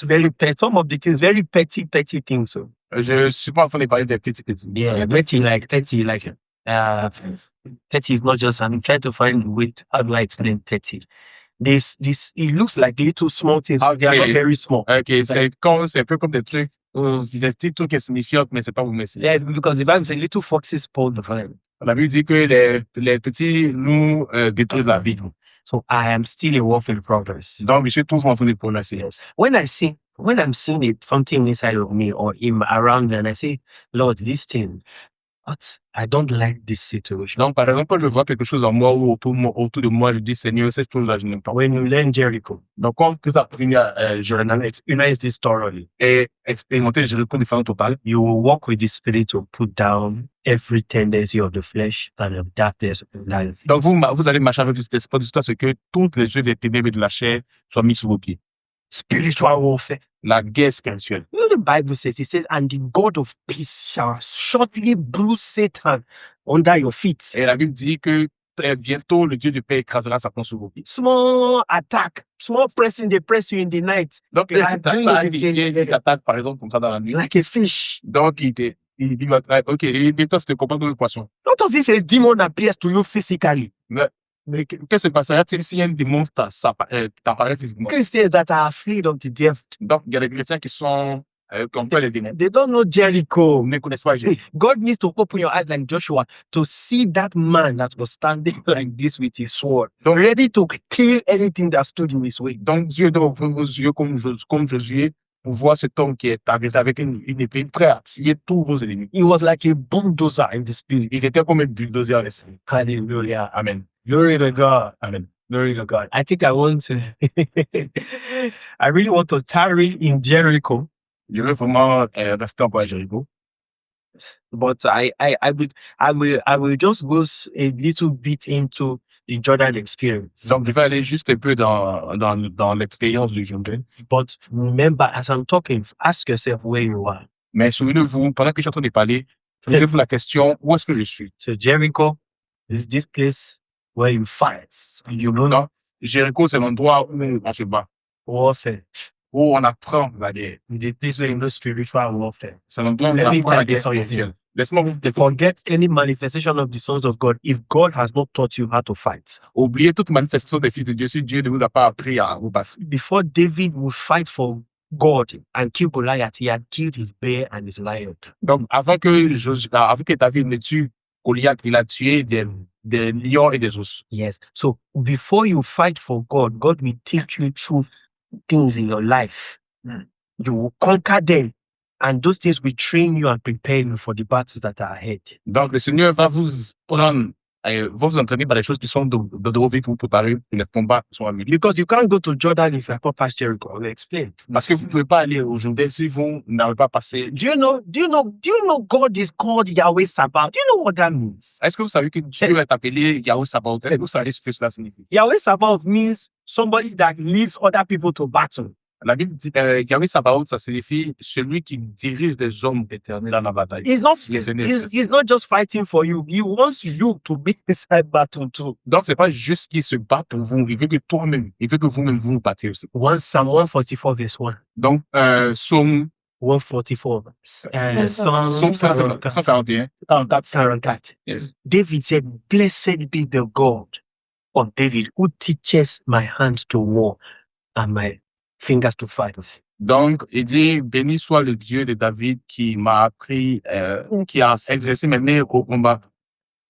some of the things, very petty things. So. Je suis pas en train de parler des petits. Yeah, petty, petty is not just, I'm trying to find a way how do I explain petty? This, it looks like little small things, but they are not Okay. very small. Ok, c'est un peu comme des trucs, des petits trucs insignifiants, mais c'est pas vous merci. Yeah, because the Bible says little foxes spoil the vine. La Bible dit que les petits loups détruisent la vie. So I am still a work in progress. Donc, je suis toujours en train de progresser. Yes. When I'm seeing it, something inside of me or around me, and I say, Lord, this thing, but I don't like this situation. Donc, par exemple, quand je vois quelque chose en moi ou autour de moi, je dis, Seigneur, cette chose-là, je n'aime pas. When you learn Jericho, Donc, quand tu as appris à experience this thoroughly, et expérimenter Jéricho de façon totale, you will walk with the Spirit to put down every tendency of the flesh and of darkness of life. donc vous allez marcher avec cet esprit jusqu'à ce que toutes les œuvres des ténèbres et de la chair soient mises sous vos pieds. Spiritual warfare. La guerre spirituelle. You know, the Bible says, it says, and the God of peace shall shortly bruise Satan under your feet. Et la Bible dit que très bientôt, le Dieu de paix écrasera Satan sous vos pieds. Small attack, small pressing, they press you in the night Donc, Yeah, il t'attaque, par exemple, comme ça dans la nuit. like a fish. Donc, il va ok, et toi, tu te compares comme un poisson. Not of if a demon appears to you physically. Mais qu'est-ce qui se passera si un démon t'apparaît physiquement? Christians that are afraid of the devil, Donc, il y a des chrétiens qui sont comme toi, les démons. they don't know Jericho. Ils ne connaissent pas Jésus. God needs to open your eyes like Joshua to see that man that was standing like this with his sword, ready to kill anything that stood in his way. Donc, Dieu doit ouvrir vos yeux comme Josué pour voir cet homme qui est arrêté avec une épée, prêt à tirer tous vos ennemis. He was like a bulldozer in the spirit. Il était comme un bulldozer à l'esprit. Hallelujah. Amen. Glory to God. Amen. Glory to God. I think I really want to tarry in Jericho Je veux vraiment rester encore à Jéricho But I will just go a little bit into the Jordan experience. Donc, je vais aller juste un peu dans l'expérience du Jourdain. But remember, as I'm talking, ask yourself where you are. Mais souvenez-vous, pendant que je suis en train de parler, posez-vous la question, où est-ce que je suis? So Jericho is this place where you fight. You know, Donc, Jéricho, c'est l'endroit où on se bat, warfare. où on apprend la guerre. The place where you know spiritual warfare. C'est l'endroit où on Let me apprend tell la you guerre something. spirituelle. Laisse-moi vous dire, Forget any manifestation of the sons of God if God has not taught you how to fight. oubliez toute manifestation des fils de Dieu si Dieu ne vous a pas appris à vous battre. Before David would fight for God and kill Goliath, he had killed his bear and his lion. Donc, avant que David ne tue Goliath, il a tué des lions et des ours. Yes. So before you fight for God, God will take you through things in your life. You will conquer them. And those things will train you and prepare you for the battles that are ahead. Donc, le Seigneur va vous prendre, va vous entraîner par des choses qui sont de vos vies pour vous préparer pour les combats qui sont à venir. Because you can't go to Jordan if you have not passed Jericho. I will explain. Parce que vous ne pouvez pas aller au Jourdain si vous n'avez pas passé. Do you know God is called Yahweh Sabaoth? Do you know what that means? Est-ce que vous savez que Dieu est appelé Yahweh Sabaoth? Est-ce que vous savez ce que cela signifie? Yahweh Sabaoth means somebody that leads other people to battle. La Bible dit Yahweh Sabaoth, ça signifie celui qui dirige des hommes éternels dans la bataille. He's not just fighting for you. He wants you to be inside battle too. Donc, c'est pas juste qu'il se bat pour vous. Il veut que toi-même, il veut que vous-même vous battiez aussi. Psalm 144 verse 1. Donc, Psaume 144. Psaume 141. 44. Yes. David said, "Blessed be the God of David who teaches my hands to war and my fingers to fight." Donc, il dit, béni soit le Dieu de David qui m'a appris, qui a exercé mes mains au combat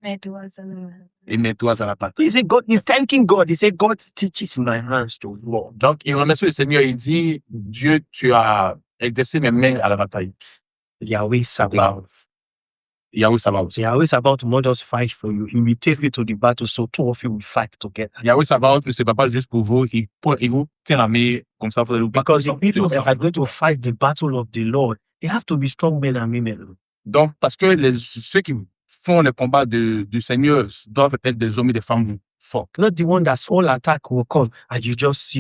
Mes doigts à la main. et mes doigts à la bataille. He said, God, he's thanking God. He said, God teaches my hands to war. Donc, il remercie le Seigneur. Il dit, Dieu, tu as exercé mes mains à la bataille. Yahweh Sabaoth. Yahweh Sabaoth. Yahweh Sabaoth will not just fight for you. He will take you to the battle, so two of you will fight together. Yahweh Sabaoth ne se bat pas juste pour vous. Il vous tient la main comme ça. Vous allez vous battre Because the people that are going to fight the battle of the Lord, they have to be strong men and women. Donc, parce que ceux qui font le combat du Seigneur doivent être des hommes et des femmes forts. Not the one that's all attack will come and you just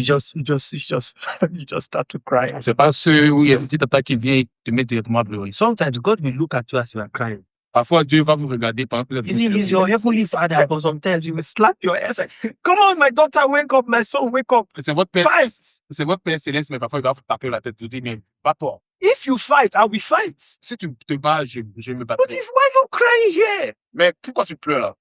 start to cry. C'est pas ceux où il y a une petite attaque qui vient et te met directement à pleurer. Sometimes God will look at you as you are crying. Parfois, Dieu va vous regarder pendant que vous êtes You see, he's your heavenly father, but sometimes he will slap your ass like, "Come on, my daughter, wake up, my son, wake up. C'est votre père, Fight! c'est votre père céleste, mais parfois il va vous taper la tête. Il dit, mais bats-toi. If you fight, I will fight. Si tu te bats, je me But battrai. why you crying here?" Mais pourquoi tu pleures là?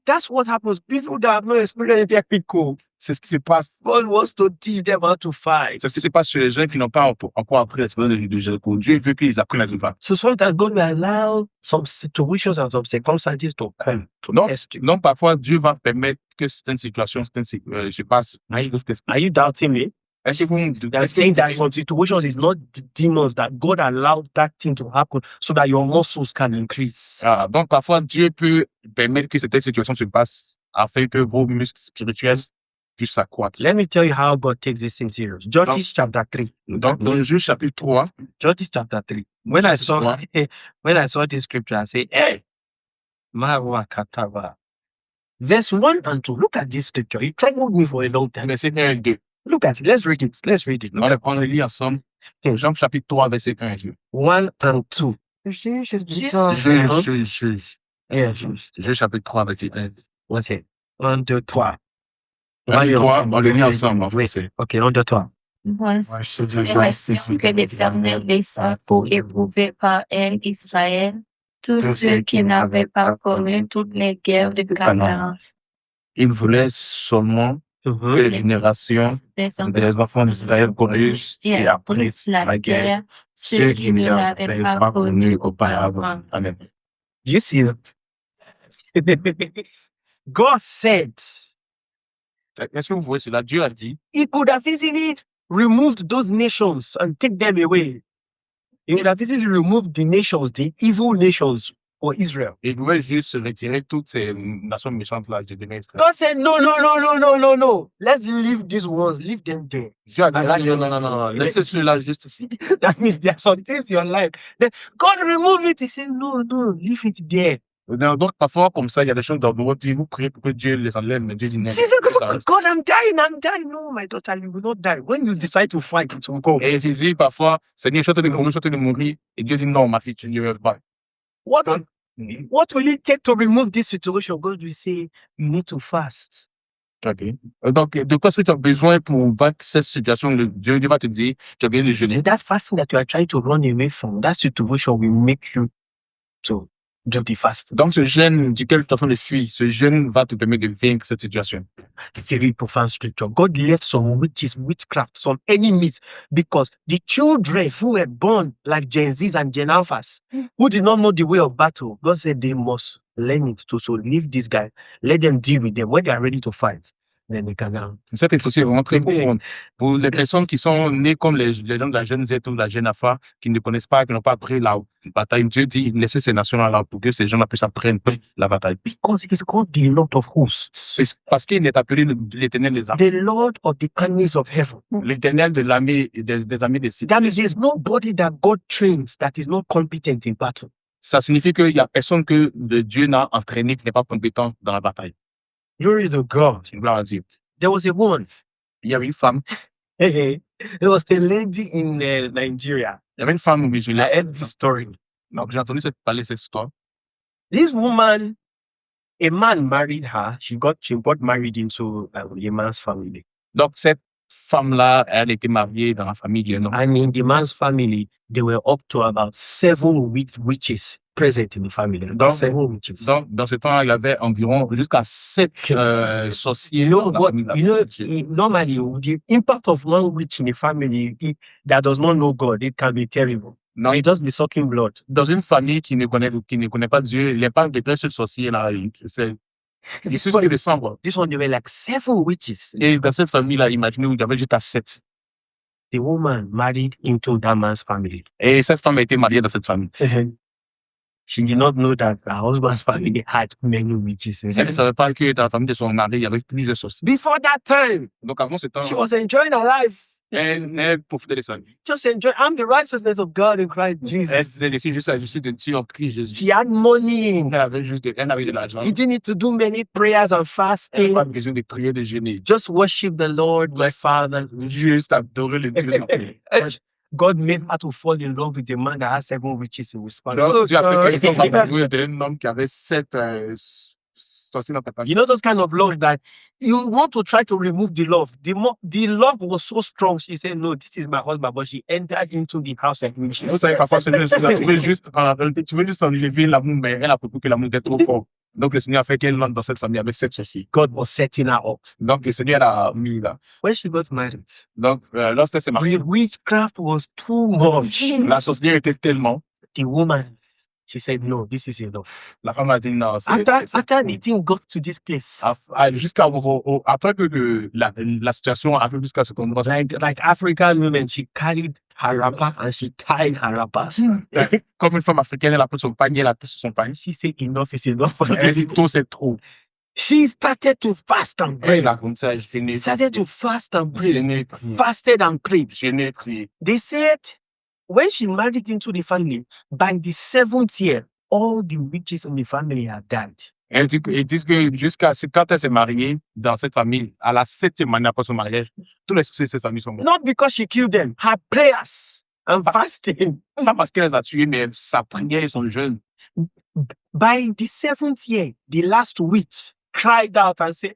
That's what happens. People that have no experience, they're people. C'est ce qui se passe. God wants to teach them how to fight. C'est ce qui se passe chez les gens qui n'ont pas encore appris l'expérience de Jéricho. Dieu veut qu'ils apprennent à se battre. So sometimes God will allow some situations and some circumstances to come to Non, test you. non, parfois Dieu va permettre que certaines situations se passent. Je vous teste. Are you doubting me? Est-ce que vous I'm saying that some situations is not the demons, that God allowed that thing to happen so that your muscles can increase. Ah, donc parfois Dieu peut permettre que certaines situations se passent afin que vos muscles spirituels puissent s'accroître. Let me tell you how God takes this thing serious. Judges chapter 3. Donc dans Juge chapitre 3, Judges chapter 3. When I saw this scripture, I said, "Hey, Marwa Kataba." Verse 1 and 2. Look at this scripture. It troubled me for a long time. verset 1 et 2. Look at it. Let's read it. Let's read it. On le lit ensemble. Jean chapitre 3, verset 1 et 2. 1 and 2. Juge chapitre 3, verset 1. What's it? 1, 2, 3. 1, 2, 3, on le lit ensemble en français. Okay, 1, 2, 3. Voici que l'Éternel laissa pour éprouver par elle Israël, tous ceux qui n'avaient pas connu toutes les guerres de Canaan. Il voulait seulement que les générations des enfants d'Israël connaissent et apprennent la guerre, ceux qui ne l'avaient pas connue auparavant. Amen. Do you see it? God said Est-ce que vous voyez cela? Dieu a dit, he could have easily removed those nations and take them away. He would have easily removed the nations, the evil nations, for Israel. Il pouvait juste retirer toutes ces nations méchantes-là de Israël. God said, no. Let's leave these ones. Leave them there. Dieu a dit, non. Laissez ceux-là juste ici. That means there are some things in your life. Then God remove it. He said, no, leave it there. Donc, parfois, comme ça, il y a des choses dans votre vie, vous priez pour que Dieu les enlève, mais Dieu dit non. She said, God, I'm dying. No, my daughter, you will not die. When you decide to fight, it will go. Et Jésus, parfois, Seigneur, je suis en train de mourir, et Dieu dit non, ma fille, tu ne vas pas. What will it take to remove this situation? God will say, you need to fast. Ok. Donc, de quoi est-ce que tu as besoin pour vaincre cette situation? Dieu va te dire, tu as besoin de jeûner. That fasting that you are trying to run away from, that situation will make you to do the fast. Donc, ce jeûne duquel tu es en train de fuir, ce jeûne va te permettre de vaincre cette situation. Very profound scripture. God left some witches, witchcraft, some enemies, because the children who were born like Gen Zs and Gen Alphas, who did not know the way of battle, God said they must learn it to. So leave this guy, let them deal with them. When they are ready to fight, then they can now. Cette instruction est vraiment très profonde. Pour les personnes qui sont nées comme les gens de la jeune Z ou de la jeune Alpha, qui ne connaissent pas, qui n'ont pas appris la bataille, Dieu dit, laissez ces nations-là là pour que ces gens-là puissent apprendre la bataille. Because it is called the Lord of hosts. Parce qu'il est appelé l'éternel des armées. The Lord of the armies of heaven. L'éternel de l'armée, des armées des cieux. That means there's nobody that God trains that is not competent in battle. Ça signifie qu'il n'y a personne que Dieu n'a entraîné qui n'est pas compétent dans la bataille. Glory to God. Gloire à Dieu. There was a woman. Il y avait une femme. There was a lady in Nigeria. Il y avait une femme, mais je l'ai I heard this story. Donc, j'ai entendu parler de cette histoire. This woman, a man married her. She got married into a man's family. Donc, cette femme-là, elle était mariée dans la famille. And in the man's family, there were up to about 7 witches present in the family. Donc, 7 witches. Donc, dans ce temps, il y avait environ jusqu'à 7 sorciers. Normally, the impact of one witch in a family that does not know God, it can be terrible. Non, It just be sucking blood. Dans une famille qui ne connaît pas Dieu, l'impact de ce sorcier-là, c'est juste que le sang, quoi. This one, there were like 7 witches. Et dans cette famille-là, imaginez, il y avait jusqu'à 7. The woman married into that man's family. Et cette femme a été mariée dans cette famille. She did not know that her husband's family had many witches. Elle ne savait pas que dans la famille de son mari, il y avait plusieurs sorciers. Before that time, Donc avant ce temps, she was enjoying her life. elle profitait de sa vie. Just enjoy. I'm the righteousness of God in Christ Jesus. Elle disait, je suis de Dieu en Christ Jésus. She had money. Elle avait de l'argent. You didn't need to do many prayers and Elle fasting. n'avait pas besoin de prier, de jeûner. Just worship the Lord, my Father. Juste adorer le Dieu sans prier. God made her to fall in love with a man that has 7 witches in his family. Donc, Dieu a fait qu'elle tombe amoureuse d'un homme qui avait 7 sorciers dans ta famille. You know those kind of love that you want to try to remove the love. The love was so strong. She said, "No, this is my husband." But she entered into the house of witches. Vous savez, parfois, tu veux juste enlever l'amour, mais elle a compris que l'amour était trop fort. Donc, le Seigneur a fait qu'elle entre dans cette famille avec 7 sorciers. God was setting her up. Donc, le Seigneur l'a mis là. When she got married, Donc, lorsqu'elle s'est mariée, the witchcraft was too much. la sorcière était tellement. The woman, she said, "No, this is enough." La femme a dit non. After the thing got to this place, Après que la situation a fait jusqu'à ce endroit. like African women, she carried her wrapper and she tied her wrapper. Comme une femme africaine, elle a pris son panier, elle a touché son panier. She said, "Enough is enough for Elle dit this." trop, c'est trop. She started to fast and pray. Elle a comme ça, je Started to fast and pray. n'ai Fasted and prayed. prié. They said when she married into the family, by the 7th year, all the witches in the family had died. Ils disent que quand elle s'est mariée dans cette famille, à la 7e année après son mariage, tous les sorciers de cette famille sont morts. Not because she killed them, her prayers and fasting. Pas parce qu'elle les a tués, mais sa prière et son jeûne. By the 7th year, the last witch cried out and said,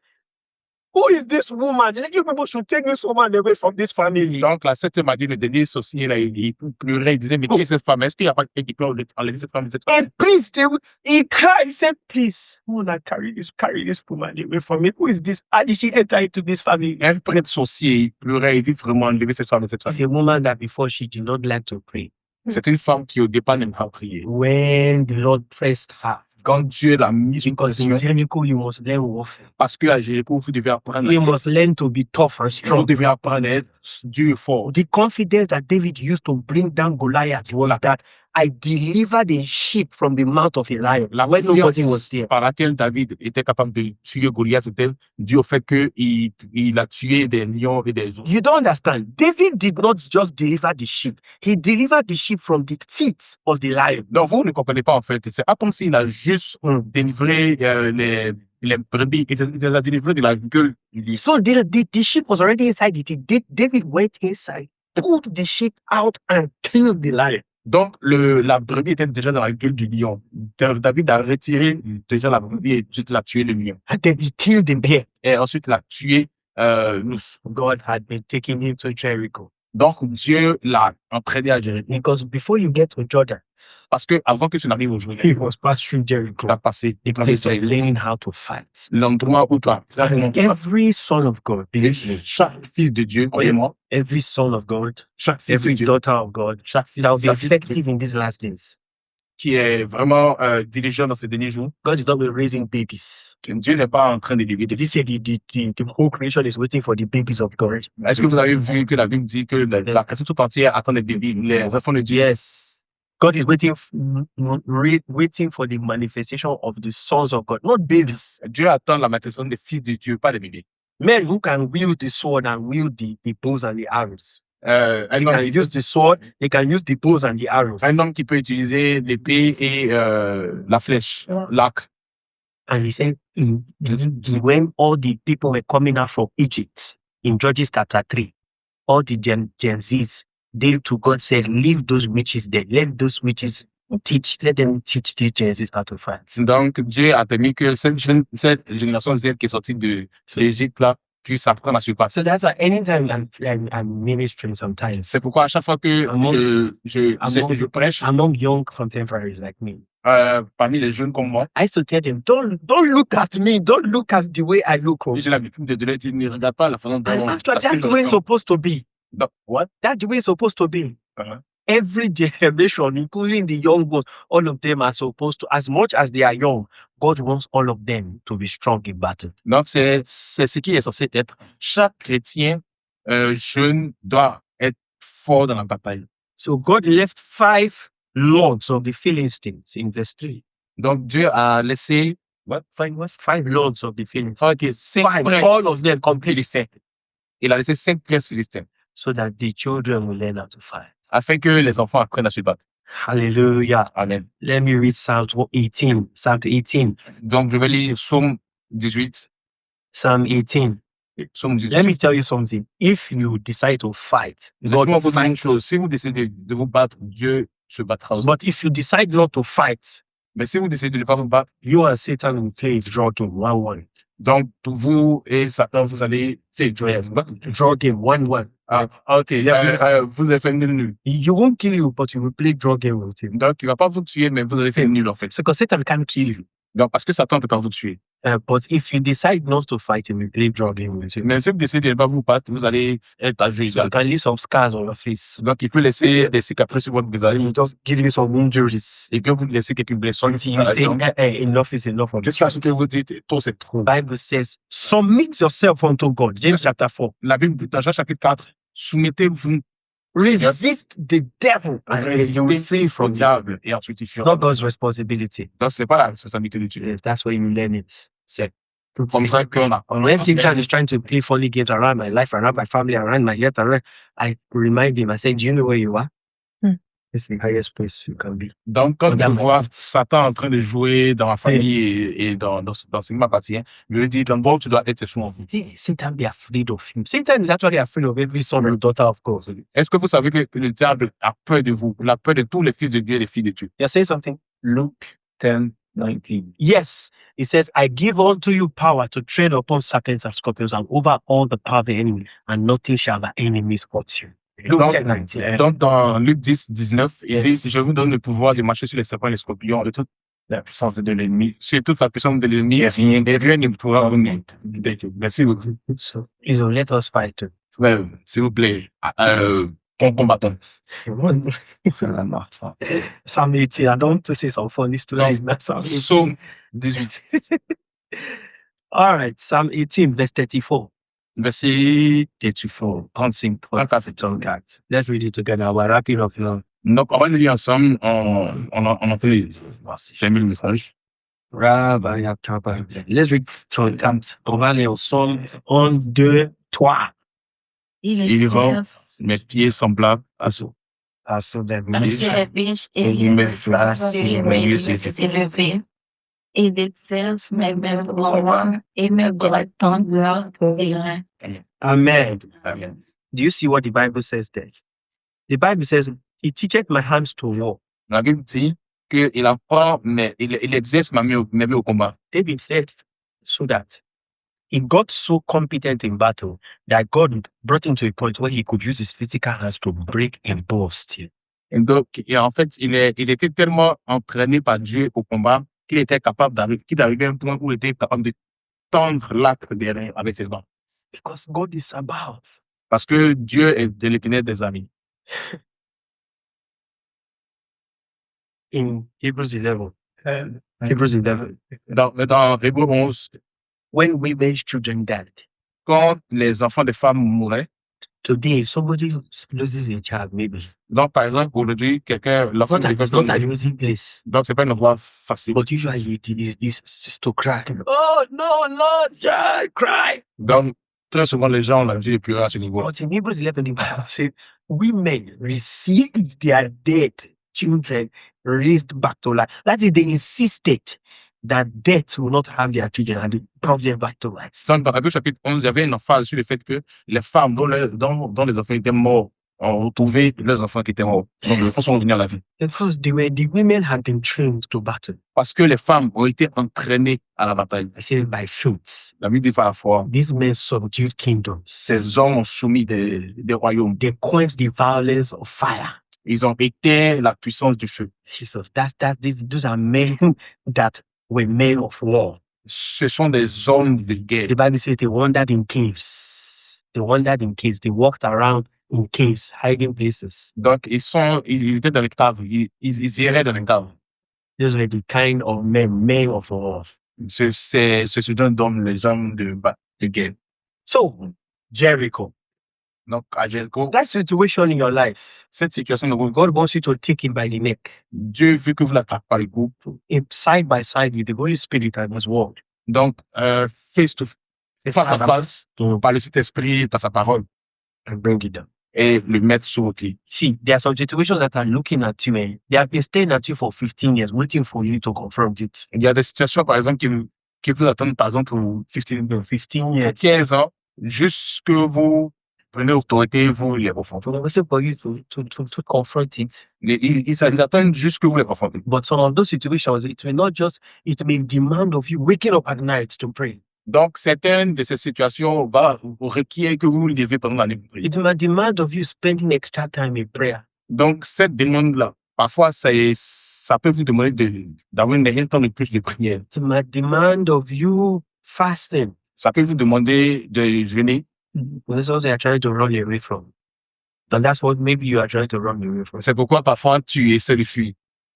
"Who is this woman? You people should take this woman away from this family." Donc, la 7e année, le dernier sorcier, là, il pleurait, il disait, mais qui est cette femme? Est-ce qu'il n'y a pas quelqu'un qui peut enlever cette femme? A priest, he cried, he said, "Please, who will carry this woman away from me? Who is this? How did she enter into this family?" Un prêtre sorcier, il pleurait, il dit vraiment enlever cette femme. It's a woman that before she did not like to pray. C'est une femme qui, au départ, n'aime pas prier. When the Lord pressed her, Quand Dieu l'a mise sous because in pression, Jericho you must learn warfare. parce que à Jéricho, vous devez apprendre. You must learn to be tough and Vous strong. devez apprendre à être dur et fort. The confidence that David used to bring down Goliath was that I delivered a sheep from the mouth of a lion. La When nobody was confiance there. par laquelle David était capable de tuer Goliath, c'était dû au fait qu'il a tué des lions et des ours. You don't understand. David did not just deliver the sheep. He delivered the sheep from the teeth of the lion. Donc, vous ne comprenez pas, en fait. C'est pas comme s'il a juste délivré les brebis. Il les a délivrés de la gueule du lion. So the sheep was already inside it. David went inside, pulled the sheep out and killed the lion. Donc, la brebis était déjà dans la gueule du lion. David a retiré déjà la brebis et ensuite l'a tué le lion. And then he killed the bear. Et ensuite, il a tué l'ours. God had been taking him to Jericho. Donc, Dieu l'a entraîné à Jéricho. Because before you get to Jordan, Parce que avant que tu n'arrives au he Jourdain, was passed through Jericho. tu as passé The place of learning how to fight. l'endroit où tu as And every son of God, believe me, chaque fils de Dieu, croyez-moi, every son of God, chaque fils de every Dieu, daughter of God, chaque fils that will be chaque fils de Dieu effective in these last days. qui est vraiment diligent dans ces derniers jours, God is not raising babies. Dieu n'est pas en train d'élever des Did he say the whole creation is waiting for the babies of God? Est-ce que vous avez vu que la Bible dit que la création tout entière attend des bébés, les enfants de Dieu? Yes. God is waiting for the manifestation of the sons of God, not babies. Dieu attend la manifestation des fils de Dieu, pas des bébés. Men who can wield the sword and wield the bows and the arrows. Un They homme, can use the sword, they can use the bows and the arrows. un homme qui peut utiliser l'épée et la flèche, l'arc. And he said, when all the people were coming out from Egypt, in Judges chapter 3, all the Gen Zs, they to God said, leave those witches there. Let those witches let them teach these Gen Zs how to fight. Donc, Dieu a permis que cette génération Z qui est sortie de l'Égypte là puisse apprendre à se passer. So that's why anytime I'm ministering sometimes, C'est pourquoi à chaque fois que je prêche among young contemporaries like me, parmi les jeunes comme moi, I used to tell them, don't look at me, don't look at the way I look. j'ai l'habitude de leur dire, ne regarde pas la façon dont And actually, parce que that's the way it's je supposed to be. Donc, what? That's the way it's supposed to be. Uh-huh. Every generation, including the young ones, all of them are supposed to, as much as they are young, God wants all of them to be strong in battle. Donc, c'est ce qui est censé être. Chaque chrétien jeune doit être fort dans la bataille. So God left 5 lords of the Philistines in verse 3. Donc, Dieu a laissé, what? 5 lords of the Philistines. Ok, 5 princes All of them completely philistins. Il a laissé 5 princes philistins so that the children will learn how to fight. afin que les enfants apprennent à se battre. Hallelujah. Amen. Let me read Psalm 18. Psalm 18. Donc, je vais lire Psaume 18. Psalm 18. Psaume 18. Let me tell you something. If you decide to fight, Laissez-moi God vous dire une fights. chose. Si vous décidez de vous battre, Dieu se battra aussi. But if you decide not to fight, Mais si vous décidez de ne pas vous battre, you and Satan will play a draw game 1-1. donc vous et Satan, vous allez Yes, draw game 1-1. Ah, ok. Vous avez fait nul. You won't kill you, but you will play draw game with him. Donc, il ne va pas vous tuer, mais vous allez faire nul en fait. It's because Satan can't kill you. Donc, parce que Satan ne peut pas vous tuer. But if you decide not to fight him, you play draw game with him. Mais si vous décidez de ne pas vous battre, vous allez être à jeu So you égal. can leave some scars on your face. Donc, il peut laisser des cicatrices sur votre It visage. will just give you some injuries. Il peut vous laisser quelques blessures. Until you say, enough is enough of this. Jusqu'à ce que vous dites, trop c'est trop. Bible says, submit yourself unto God. James chapter 4. La Bible dit dans Jean chapitre 4, soumettez-vous, Resist the devil and he will flee au from you. diable et ensuite il It's fuira. not God's responsibility. Donc, ce n'est pas la responsabilité de Dieu. Yes, that's where you learn it. C'est comme ça qu'on a. When Satan is trying to play funny games around my life, around my family, around my health, I remind him, I say, do you know where you are? It's the highest place you can be. Donc, quand je Regarde, vois Satan en train de jouer dans ma famille et dans ce qui m'appartient, je lui dis, l'endroit où tu dois être, c'est sous mon vie. See, Satan be afraid of him. Satan is actually afraid of every son and daughter of God. Est-ce que vous savez que le diable a peur de vous? Il a peur de tous les fils de Dieu et les filles de Dieu. You're saying something? Luke 10:19. Yes. He says, I give unto you power to tread upon serpents and scorpions and over all the power of the enemy, and nothing shall by enemies hurt you. Luke Donc, 10:19. donc, dans Luc 10:19, il Yes. dit, je vous donne le pouvoir de marcher sur les serpents et les scorpions et toute la puissance de l'ennemi. Sur toute la puissance de l'ennemi, et rien ne pourra vous nuire. Merci beaucoup. So let us fight too. Ouais, s'il vous plaît, combattons. Psalm 18. I don't want to say some funny stories. That's Psalm 18. Psaume 18, All right. Psalm 18, verse 34. verset 34. 35. 34. Let's read it together. We're wrapping up now. Donc, on va le lire ensemble. On a fait fermer le message. Let's read through that. On va aller ensemble. 1, 2, 3. Il vend mes pieds semblables à ceux des biches et il me flasse sur mes yeux élevés. Il exerce mes mains droits et mes bras tendent leur terrain. Amen. Amen. Do you see what the Bible says there? The Bible says, He teacheth my hands to war. La Bible dit qu'il apprend, mais il exerce mes mains au combat. David said, so that he got so competent in battle that God brought him to a point where he could use his physical hands to break a bow of steel. Et donc, en fait, il était tellement entraîné par Dieu au combat qu'il était capable d'arriver à un point où il était capable de tendre l'arc derrière avec ses mains. Because God is above. Parce que Dieu est de l'Éternel des armées. In Hebrews 11. Hebrews 11. Dans Hébreux 11, When women's children died. quand les enfants des femmes mouraient, Today, if somebody loses a child, maybe. donc par exemple, aujourd'hui, l'enfant de It's not an easy place. donc c'est pas une voie facile. But usually it is just to cry. Oh no, Lord, yeah, cry. Donc, très souvent, les gens ont l'habitude de pleurer à ce niveau. But in Hebrews 11, the Bible says, women received their dead children raised back to life. That is, they insisted that death will not have their children and they brought them back to life. Donc, dans Hébreux chapitre 11, il y avait une emphase sur le fait que les femmes dont les enfants étaient morts ont retrouvé leurs enfants qui étaient morts. Donc, les enfants sont revenus à la vie. Because the women had been trained to battle. Parce que les femmes ont été entraînées à la bataille. It says by feet. La Bible dit par la foi, These men subdued kingdoms. ces hommes ont soumis des royaumes. They quenched the violence of fire. Ils ont éteint la puissance du feu. Jesus, those are men that were men of war. Ce sont des hommes de guerre. The Bible says they wandered in caves. They wandered in caves. They walked around in caves, hiding places. Donc, ils étaient dans les caves. Ils erraient dans les caves. Those were the kind of men of war. C'est ce dont donnent les hommes de guerre. So, Jericho, Donc, à Jéricho, that situation in your life, cette situation de vous, God wants you to take it by the neck, Dieu veut que vous l'attaquez par le cou. side by side with the Holy Spirit and His Word. Donc, face à face, par le Saint-Esprit, par sa parole, And bring it down. et le mettre sur vos pieds. See, there are some situations that are looking at you and they have been staring at you for 15 years, waiting for you to confront it. Il y a des situations, par exemple, qui vous attendent, par exemple, pour 15 years. 15 ans, juste que vous prenez l'autorité, vous les confrontez. So waiting for you to confront it. Ils attendent juste que vous les confrontez. But some of those situations, it may demand of you waking up at night to pray. Donc, certaines de ces situations requièrent que vous vous levez pendant la nuit pour prier. It may demand of you spending extra time in prayer. Donc, cette demande-là, parfois, ça peut vous demander d'avoir un temps de plus de prière. It may demand of you fasting. Ça peut vous demander de jeûner. That's what they are trying to run you away from. And that's what maybe you are trying to run away from. C'est pourquoi parfois tu essaies de fuir.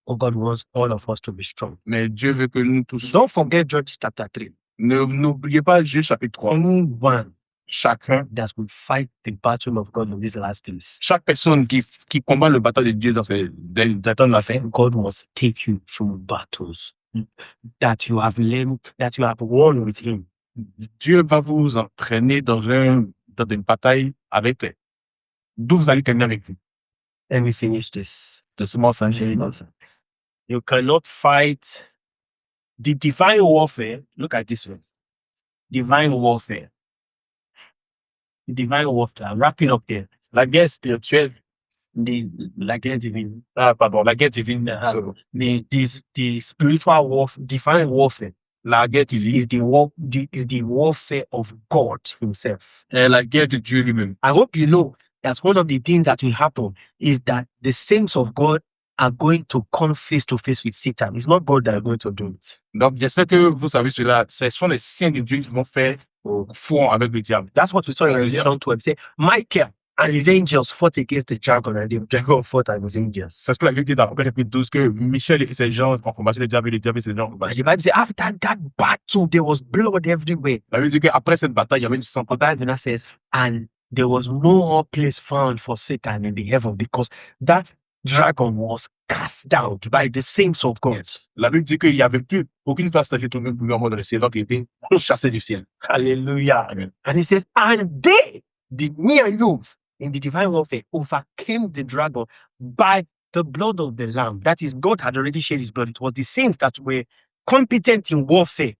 Oh, God wants all of us to be strong. Mais Dieu veut que nous tous. Don't forget Judges chapter 3. N'oubliez pas Juge chapitre 3. Anyone Chacun, that will fight the battle of God in these last days, chaque personne qui combat le bataille de Dieu dans temps de la fin, God wants to take you through battles that you have learned, that you have won with Him. Dieu va vous entraîner dans une bataille avec lui. D'où vous allez terminer avec vous. Let me finish this. Laissez-moi finir. You cannot fight the divine warfare. Look at this one. Divine warfare. The divine warfare. I'm wrapping up there. La guerre spirituelle. La guerre divine. La guerre divine. The spiritual warfare, divine warfare. La guerre divine is the warfare of God Himself. La guerre de Dieu lui-même. I hope you know that one of the things that will happen is that the saints of God are going to come face to face with Satan. It's not God that is going to do it. Donc, j'espère que vous savez cela. Ce sont les saints de Dieu qui vont faire front avec le diable. That's what we saw in Revelation 12. Say, Michael and his angels fought against the dragon, and the dragon fought and his angels. C'est ce que la Bible dit dans Apocalypse chapitre 12, que Michel et ses gens ont combattu le diable et ses gens ont combattu. And the Bible says, after that battle, there was blood everywhere. La Bible dit qu'après cette bataille, il y avait du sang. The Bible now says, and there was no more place found for Satan in the heaven, because that dragon was cast down by the saints of God. La Bible dit qu'il n'y avait plus aucune place qui tombée pour lui en mode dans le ciel, donc il était chassé du ciel. Hallelujah. Amen. And he says, and they, the near you in the divine warfare, overcame the dragon by the blood of the Lamb. That is, God had already shed his blood. It was the saints that were competent in warfare,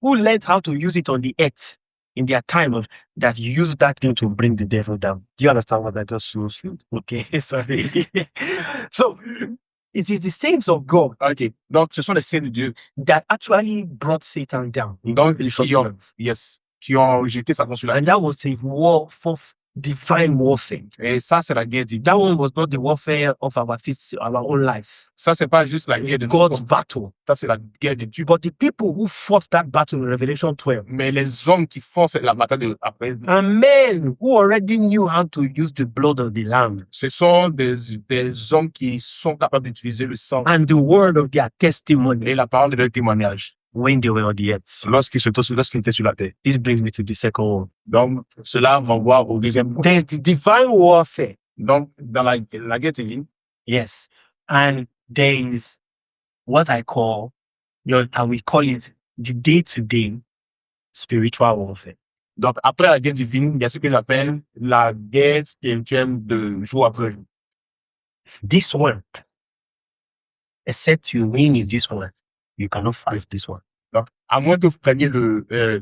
who learned how to use it on the earth in their time of that used that thing to bring the devil down. Do you understand what I just showed you? Okay, sorry. So it is the saints of God. Ok, donc ce sont les saints de Dieu. That actually brought Satan down. Donc qui ont jeté Satan sur la terre. And that was a war for divine warfare. Et ça, c'est la guerre divine. That one was not the warfare of our own life. Ça, c'est pas juste la guerre de God's battle. Ça, c'est la guerre de Dieu. But the people who fought that battle in Revelation 12, Mais les hommes qui font la bataille après, and men who already knew how to use the blood of the Lamb ce sont des hommes qui sont capables d'utiliser le sang and the word of their testimony et la parole de leur témoignage when they were on the earth. lorsqu'ils étaient sur la terre. This brings me to the second one. Donc, cela m'envoie au deuxième point. There's the divine warfare. Donc, dans la guerre divine, Yes. And there is what I call, and we call it the day-to-day spiritual warfare. donc après la guerre divine, il y a ce que j'appelle la guerre spirituelle de jour après jour. This one, except you win in this one, you cannot fight this one. Donc, à moins que vous preniez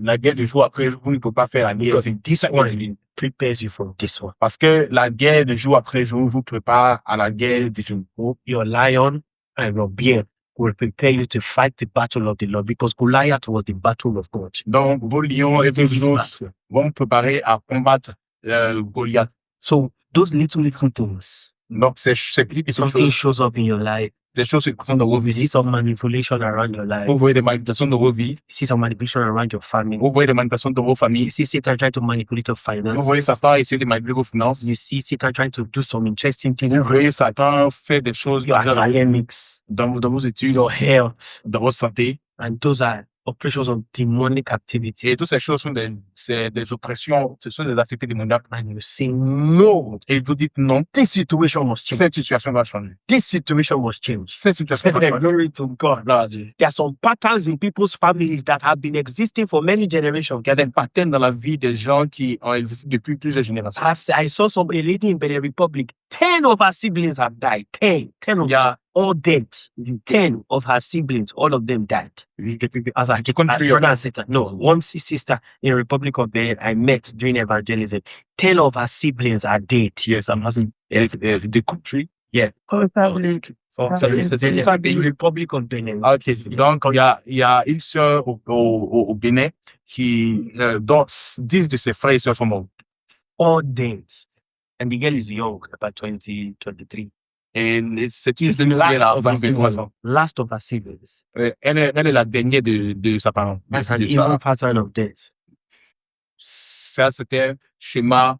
la guerre de jour après jour, vous ne pouvez pas faire la guerre Because this one divine. prepares you for this one. Parce que la guerre de jour après jour vous prépare à la guerre divine. Your lion and your bear will prepare you to fight the battle of the Lord, because Goliath was the battle of God. Donc, vos lions et vos ours vont vous préparer à combattre Goliath. So those little things, Donc, ces petites something choses, shows up in your life. des choses qui sont dans vos You vies. see some manipulation around your life. Vous voyez des manipulations dans vos vies. You see some manipulation around your family. Vous voyez des manipulations dans vos familles. You see Satan trying to manipulate your Vous finance. voyez Satan essayer de manipuler vos finances. You see Satan trying to do some interesting things Vous voyez Satan faire des choses your bizarres academics, dans vos études, your health, dans votre santé. and those are operations of demonic activity. Et toutes ces choses sont des oppressions, ce sont des activités démoniaques. And you say, no, Et vous dites non, this situation must change. cette situation doit changer. This situation must change. Cette situation doit changer. Glory to God. There are some patterns in people's families that have been existing for many generations. Il y a des patterns dans la vie des gens qui ont existé depuis plusieurs générations. I saw a lady in Benin Republic. 10 of her siblings have died. 10 of them, all dead. 10 of her siblings, all of them died. As a brother and sister. No, one sister in Republic of Benin I met during evangelism. 10 of her siblings are dead. Yes, I'm asking the country. Yeah. Republic. The Republic of Benin. Ok, donc il y a une sœur au Bénin dont 10 de ses frères et sœurs sont morts. All dead. And the girl is young, about 20, 23. Et c'est une She's the jeune fille, elle a last of her 23 ans. siblings. Last of her siblings. Elle est la dernière de sa parent. That's an De evil sa- pattern of death. Ça, c'était un schéma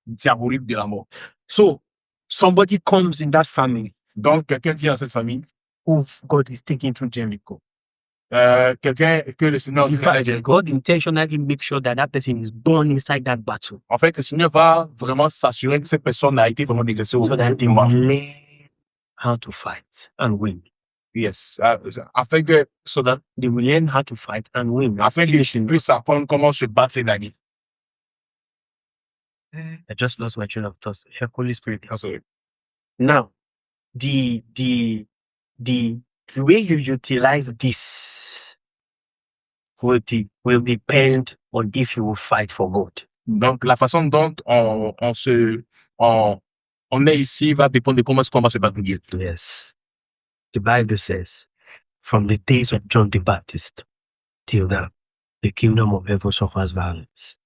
diabolique de la mort. So somebody comes in that family Donc, quelqu'un vient dans cette famille, who God is taking through Jericho. quelqu'un que le Seigneur In fact, God intentionally makes sure that person is born inside that battle en fait, le Seigneur va vraiment s'assurer que cette personne a été vraiment dégraissée au so that they combat. will learn how to fight and win. Yes. Afin que, so that, They will learn how to fight and win. afin qu'ils puissent apprendre comment se battre et gagner. I just lost my train of thought. Holy Spirit, help. So, Now, the way you utilize this will depend on if you will fight for God. donc, la façon dont on est ici va dépendre de comment est-ce qu'on va se battre pour Dieu. Yes. The Bible says, from the days of John the Baptist till now, the kingdom of heaven suffers violence.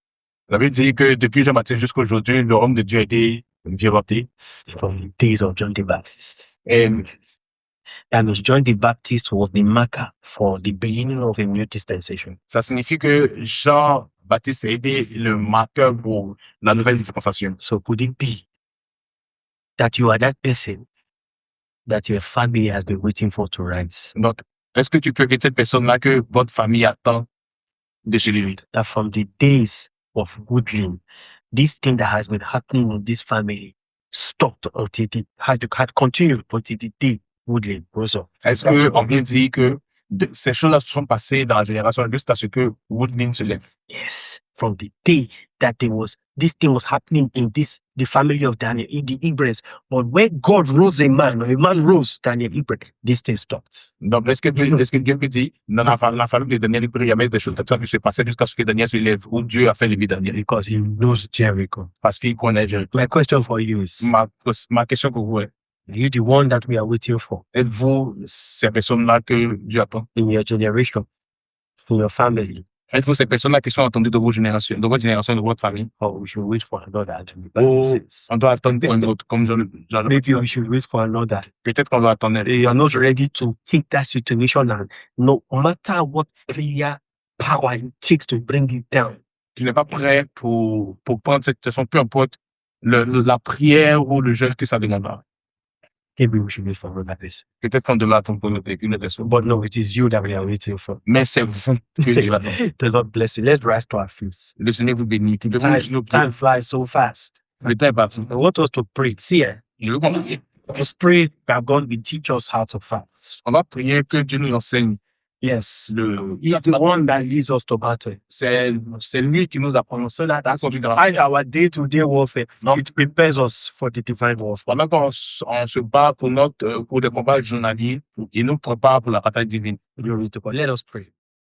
La Bible dit que depuis Jean-Baptiste jusqu'à aujourd'hui, le royaume de Dieu a été violenté. From the days of John the Baptist. Et That means John the Baptist was the marker for the beginning of a new dispensation. ça signifie que Jean-Baptiste a été le marqueur pour la nouvelle dispensation. So could it be that you are that person that your family has been waiting for to rise? Donc, est-ce que tu peux être cette personne-là que votre famille attend de se lever? That from the days of Woodland, this thing that has been happening in this family stopped until the had continued until the day Woodley rose up. Est-ce qu'on peut dire que ces choses-là se sont passées dans la génération jusqu'à ce que Woodley se lève? Yes, from the day that this thing was happening in the family of Daniel, in the Hebrews. But when God rose a man rose Daniel Hebrew, this thing stopped. Donc, est-ce que Dieu peut dire, dans la famille de Daniel, il y avait des choses comme ça qui se passaient jusqu'à ce que Daniel se lève, où Dieu a fait lever Daniel? Because he knows Jericho. Parce qu'il connaît Jéricho. My question for you is, Ma question pour vous est, are you the one that we are waiting for êtes-vous ces personnes-là que Dieu attend? in your generation, in your family? Êtes-vous ces personnes-là qui sont attendues de votre génération, de votre famille? Or we should wait for another? Ou on doit attendre pour un autre, comme Maybe we should wait for another. peut-être qu'on doit attendre. You are not ready to take that situation, and no matter what prayer power it takes to bring it down. Tu n'es pas prêt pour prendre cette situation, peu importe la prière ou le jeûne que ça demandera. Maybe we should wait for another person. Peut-être qu'on doit attendre pour une personne. But no, it is you that we are waiting for. Mais c'est vous que Dieu attend. The Lord bless you. Let's rise to our feet. Le Seigneur vous bénit. Time flies so fast. Le temps est parti. I want us to pray. See, Je veux qu'on prie. let's pray that God will teach us how to fast. On va prier que Dieu nous enseigne. Yes, He's the one that leads us to battle. C'est lui qui nous apprend. So that Dans son Dieu. fight our day-to-day warfare, it prepares us for the divine warfare. Pendant qu'on se bat pour des combats journaliers, il nous prépare pour la bataille divine. Glory to God. Let us pray.